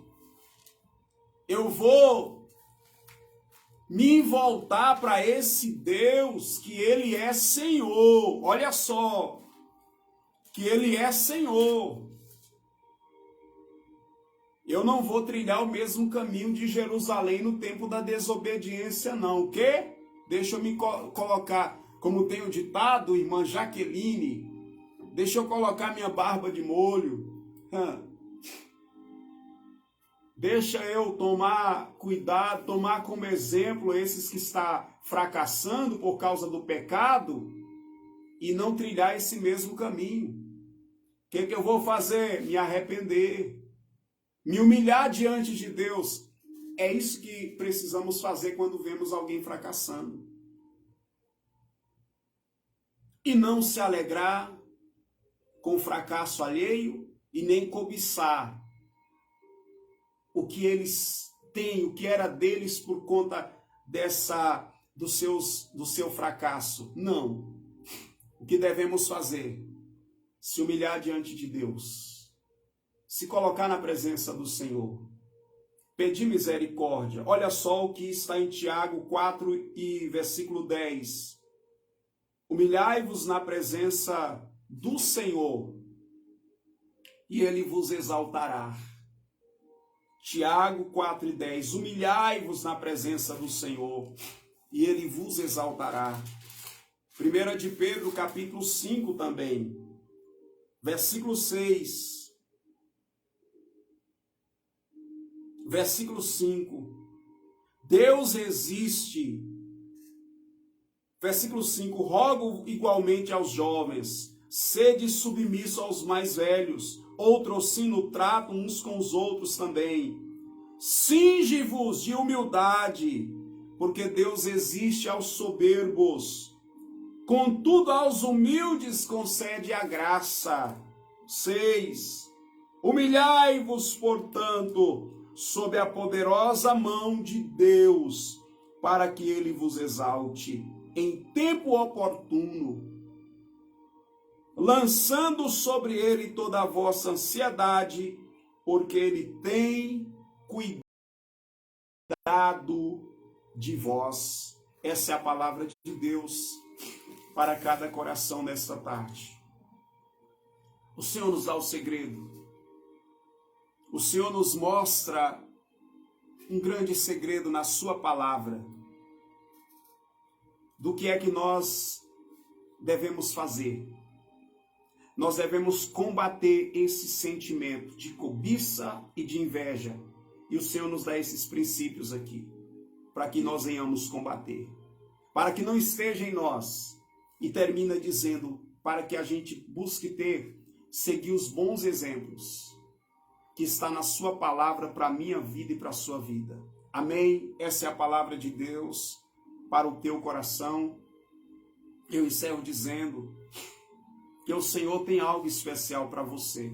Eu vou me voltar para esse Deus que Ele é Senhor. Olha só, que Ele é Senhor. Eu não vou trilhar o mesmo caminho de Jerusalém no tempo da desobediência, não. O quê? Deixa eu me colocar, como tem o ditado, irmã Jaqueline, deixa eu colocar minha barba de molho. Deixa eu tomar cuidado, tomar como exemplo esses que estão fracassando por causa do pecado e não trilhar esse mesmo caminho. O que eu vou fazer? Me arrepender. Me humilhar diante de Deus. É isso que precisamos fazer quando vemos alguém fracassando. E não se alegrar com o fracasso alheio e nem cobiçar o que eles têm, o que era deles por conta do seu fracasso. Não. O que devemos fazer? Se humilhar diante de Deus. Se colocar na presença do Senhor. Pedir misericórdia. Olha só o que está em Tiago 4 e versículo 10. Humilhai-vos na presença do Senhor e Ele vos exaltará. Tiago 4 e 10. Humilhai-vos na presença do Senhor e Ele vos exaltará. 1 de Pedro capítulo 5 também. Versículo 6. Versículo 5. Deus existe. Versículo 5. Rogo igualmente aos jovens, sede submisso aos mais velhos, outrossim no trato uns com os outros também. Cinge-vos de humildade, porque Deus existe aos soberbos. Contudo, aos humildes concede a graça. 6. Humilhai-vos, portanto, sob a poderosa mão de Deus, para que ele vos exalte em tempo oportuno, lançando sobre ele toda a vossa ansiedade, porque ele tem cuidado de vós. Essa é a palavra de Deus para cada coração nesta tarde. O Senhor nos dá o segredo. O Senhor nos mostra um grande segredo na sua palavra, do que é que nós devemos fazer. Nós devemos combater esse sentimento de cobiça e de inveja. E o Senhor nos dá esses princípios aqui, para que nós venhamos combater. Para que não esteja em nós. E termina dizendo, para que a gente busque seguir os bons exemplos que está na sua palavra para a minha vida e para a sua vida. Amém? Essa é a palavra de Deus para o teu coração. Eu encerro dizendo que o Senhor tem algo especial para você.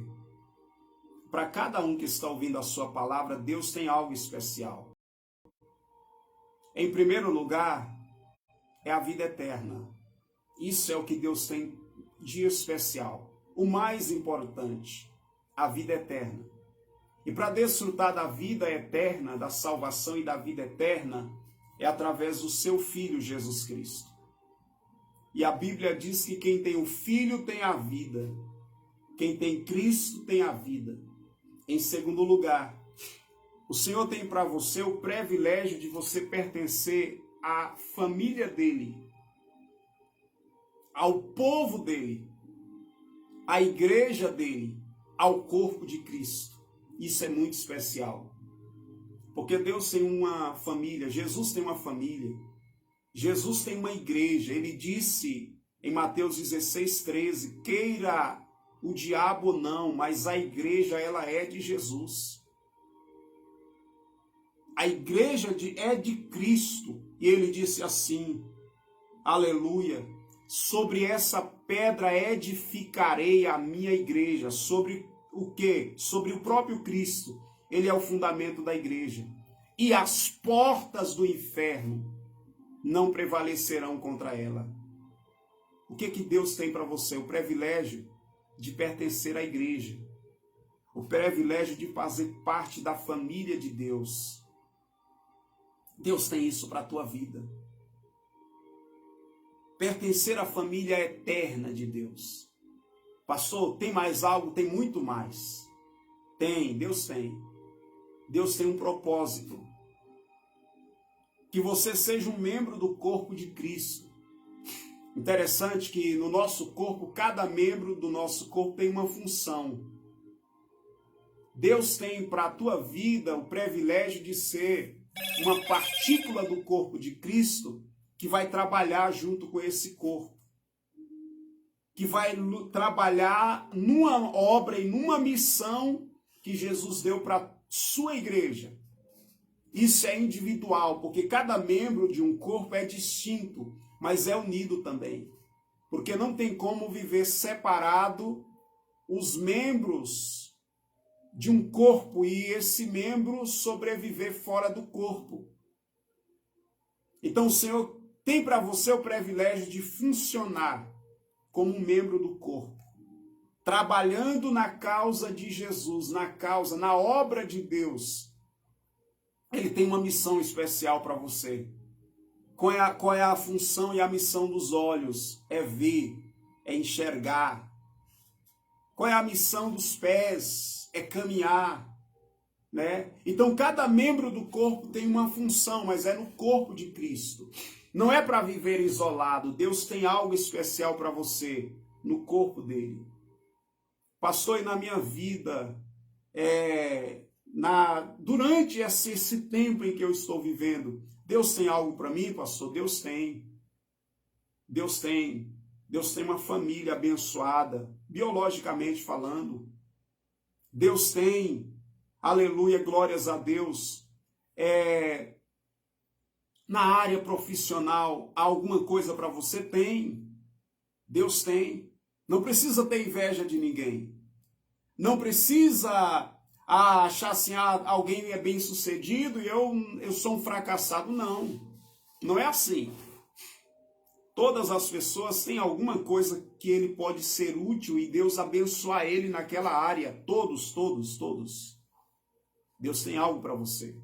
Para cada um que está ouvindo a sua palavra, Deus tem algo especial. Em primeiro lugar, é a vida eterna. Isso é o que Deus tem de especial. O mais importante, a vida eterna. E para desfrutar da vida eterna, da salvação e da vida eterna, é através do seu Filho Jesus Cristo. E a Bíblia diz que quem tem o Filho tem a vida. Quem tem Cristo tem a vida. Em segundo lugar, o Senhor tem para você o privilégio de você pertencer à família dele, ao povo dele, à igreja dele, ao corpo de Cristo. Isso é muito especial. Porque Deus tem uma família, Jesus tem uma família, Jesus tem uma igreja. Ele disse em Mateus 16:13, queira o diabo ou não, mas a igreja ela é de Jesus. A igreja é de Cristo. E ele disse assim, aleluia, sobre essa pedra edificarei a minha igreja. Sobre o quê? Sobre o próprio Cristo. Ele é o fundamento da igreja. E as portas do inferno não prevalecerão contra ela. O que Deus tem para você? O privilégio de pertencer à igreja. O privilégio de fazer parte da família de Deus. Deus tem isso para a tua vida. Pertencer à família eterna de Deus. Pastor, tem mais algo? Tem muito mais. Tem, Deus tem. Deus tem um propósito. Que você seja um membro do corpo de Cristo. Interessante que no nosso corpo, cada membro do nosso corpo tem uma função. Deus tem para a tua vida o privilégio de ser uma partícula do corpo de Cristo que vai trabalhar junto com esse corpo. Que vai trabalhar numa obra e numa missão que Jesus deu para a sua igreja. Isso é individual, porque cada membro de um corpo é distinto, mas é unido também. Porque não tem como viver separado os membros de um corpo e esse membro sobreviver fora do corpo. Então o Senhor tem para você o privilégio de funcionar como um membro do corpo, trabalhando na causa de Jesus, na obra de Deus. Ele tem uma missão especial para você. Qual é a função e a missão dos olhos? É ver, é enxergar. Qual é a missão dos pés? É caminhar, né? Então cada membro do corpo tem uma função, mas é no corpo de Cristo. Não é para viver isolado. Deus tem algo especial para você no corpo dele. Pastor, e na minha vida, durante esse tempo em que eu estou vivendo, Deus tem algo para mim, pastor? Deus tem. Deus tem. Deus tem uma família abençoada, biologicamente falando. Deus tem. Aleluia, glórias a Deus. Na área profissional, alguma coisa para você? Tem. Deus tem. Não precisa ter inveja de ninguém. Não precisa achar assim, alguém é bem sucedido e eu sou um fracassado. Não, não é assim. Todas as pessoas têm alguma coisa que ele pode ser útil e Deus abençoar ele naquela área. Todos, todos, todos. Deus tem algo para você.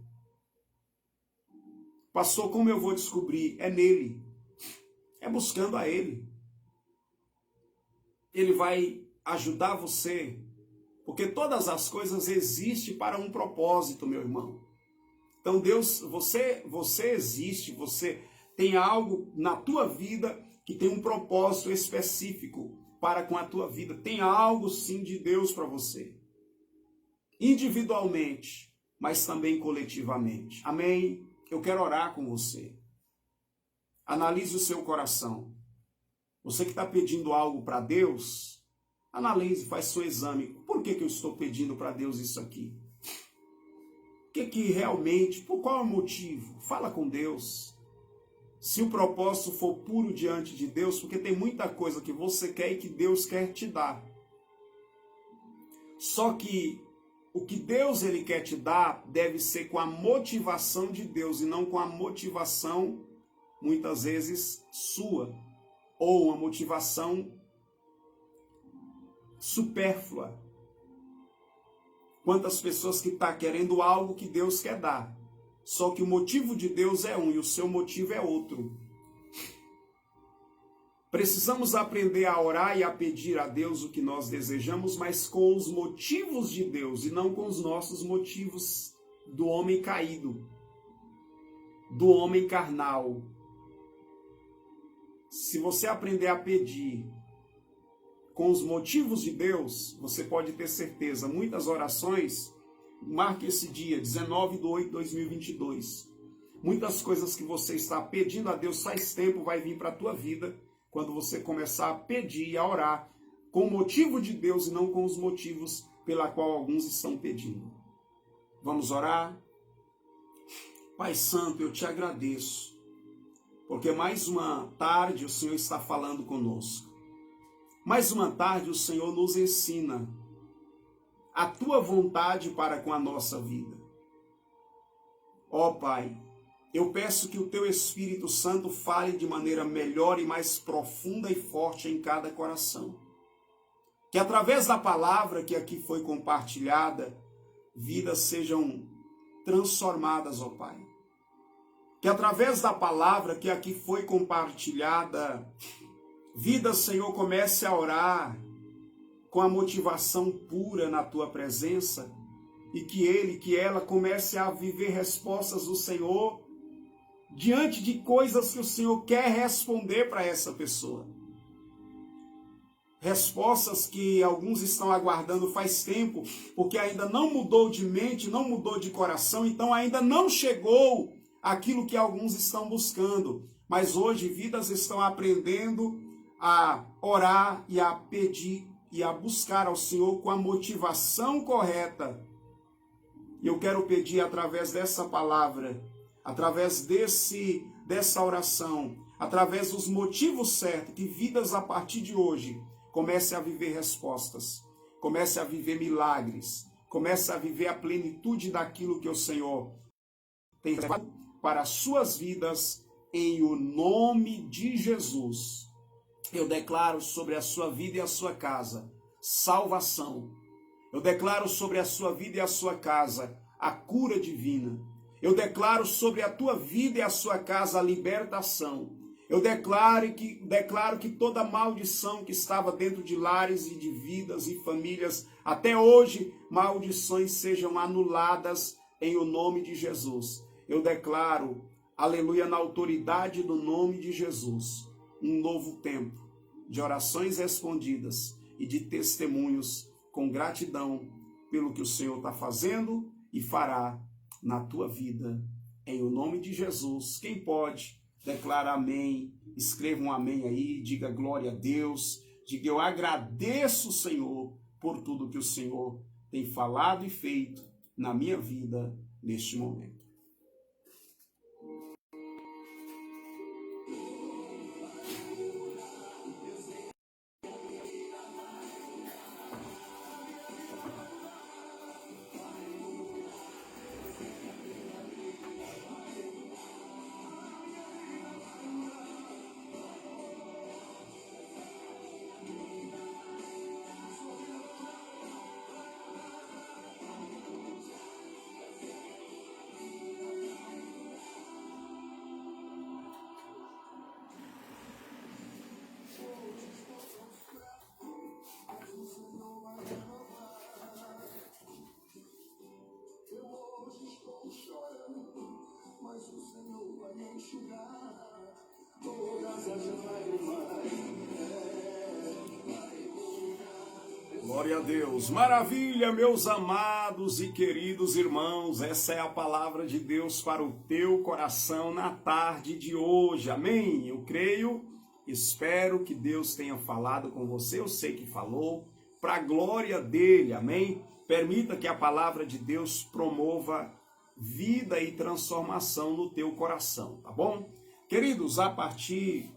Pastor, como eu vou descobrir? É nele. É buscando a ele. Ele vai ajudar você. Porque todas as coisas existem para um propósito, meu irmão. Então Deus, você existe, você tem algo na tua vida que tem um propósito específico para com a tua vida. Tem algo sim de Deus para você. Individualmente, mas também coletivamente. Amém? Eu quero orar com você. Analise o seu coração. Você que está pedindo algo para Deus, analise, faz seu exame. Por que eu estou pedindo para Deus isso aqui? O que realmente, por qual é o motivo? Fala com Deus. Se o propósito for puro diante de Deus, porque tem muita coisa que você quer e que Deus quer te dar. Só que o que Deus ele quer te dar deve ser com a motivação de Deus e não com a motivação, muitas vezes, sua. Ou uma motivação supérflua. Quantas pessoas que estão querendo algo que Deus quer dar. Só que o motivo de Deus é um e o seu motivo é outro. Precisamos aprender a orar e a pedir a Deus o que nós desejamos, mas com os motivos de Deus e não com os nossos motivos do homem caído, do homem carnal. Se você aprender a pedir com os motivos de Deus, você pode ter certeza, muitas orações, marque esse dia, 19/8/2022. Muitas coisas que você está pedindo a Deus faz tempo vai vir para a tua vida, quando você começar a pedir e a orar com o motivo de Deus e não com os motivos pela qual alguns estão pedindo. Vamos orar? Pai Santo, eu te agradeço, porque mais uma tarde o Senhor está falando conosco. Mais uma tarde o Senhor nos ensina a tua vontade para com a nossa vida. Ó Pai, eu peço que o teu Espírito Santo fale de maneira melhor e mais profunda e forte em cada coração. Que através da palavra que aqui foi compartilhada, vidas sejam transformadas, ó Pai. Que através da palavra que aqui foi compartilhada, vidas, Senhor, comece a orar com a motivação pura na tua presença e que ela comece a viver respostas do Senhor diante de coisas que o Senhor quer responder para essa pessoa. Respostas que alguns estão aguardando faz tempo, porque ainda não mudou de mente, não mudou de coração, então ainda não chegou aquilo que alguns estão buscando. Mas hoje vidas estão aprendendo a orar e a pedir e a buscar ao Senhor com a motivação correta. E eu quero pedir através dessa palavra, através dessa oração, através dos motivos certos, que vidas a partir de hoje comecem a viver respostas, comecem a viver milagres, comecem a viver a plenitude daquilo que o Senhor tem para as suas vidas, em o nome de Jesus. Eu declaro sobre a sua vida e a sua casa salvação. Eu declaro sobre a sua vida e a sua casa a cura divina. Eu declaro sobre a tua vida e a sua casa a libertação. Eu declaro que toda maldição que estava dentro de lares e de vidas e famílias, até hoje, maldições sejam anuladas em o nome de Jesus. Eu declaro, aleluia, na autoridade do nome de Jesus, um novo tempo de orações respondidas e de testemunhos com gratidão pelo que o Senhor está fazendo e fará na tua vida. Em o nome de Jesus, quem pode, declara amém, escreva um amém aí, diga glória a Deus, diga eu agradeço o Senhor por tudo que o Senhor tem falado e feito na minha vida neste momento. Glória a Deus. Maravilha, meus amados e queridos irmãos. Essa é a palavra de Deus para o teu coração na tarde de hoje. Amém? Eu creio, espero que Deus tenha falado com você. Eu sei que falou, para a glória dele. Amém? Permita que a palavra de Deus promova vida e transformação no teu coração, tá bom? Queridos, a partir,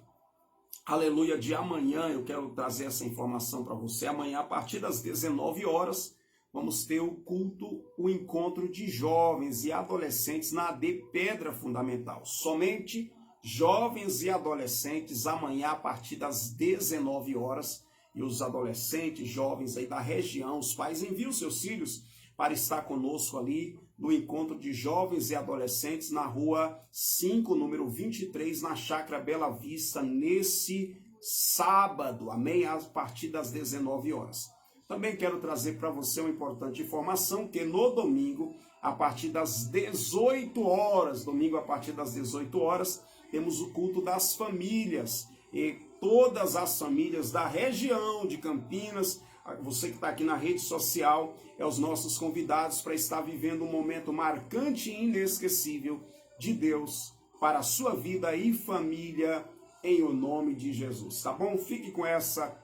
aleluia, de amanhã, eu quero trazer essa informação para você. Amanhã, a partir das 19 horas, vamos ter o culto, o encontro de jovens e adolescentes na AD Pedra Fundamental. Somente jovens e adolescentes, amanhã, a partir das 19 horas. E os adolescentes, jovens aí da região, os pais enviam seus filhos para estar conosco ali no encontro de jovens e adolescentes na rua 5, número 23, na Chácara Bela Vista, nesse sábado, amém? A partir das 19 horas. Também quero trazer para você uma importante informação, que no domingo, a partir das 18 horas, temos o culto das famílias, e todas as famílias da região de Campinas, você que está aqui na rede social, é os nossos convidados para estar vivendo um momento marcante e inesquecível de Deus para a sua vida e família, em o nome de Jesus, tá bom? Fique com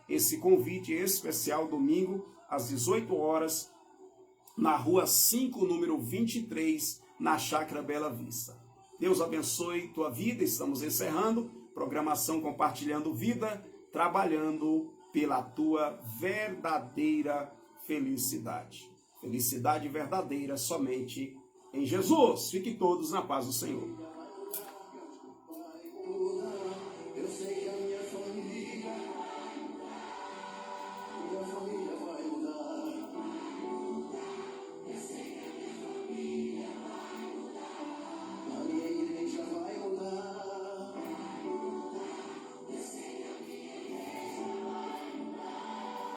esse convite especial, domingo, às 18 horas, na rua 5, número 23, na Chácara Bela Vista. Deus abençoe tua vida, estamos encerrando, programação Compartilhando Vida, trabalhando pela tua verdadeira felicidade. Felicidade verdadeira somente em Jesus. Fiquem todos na paz do Senhor.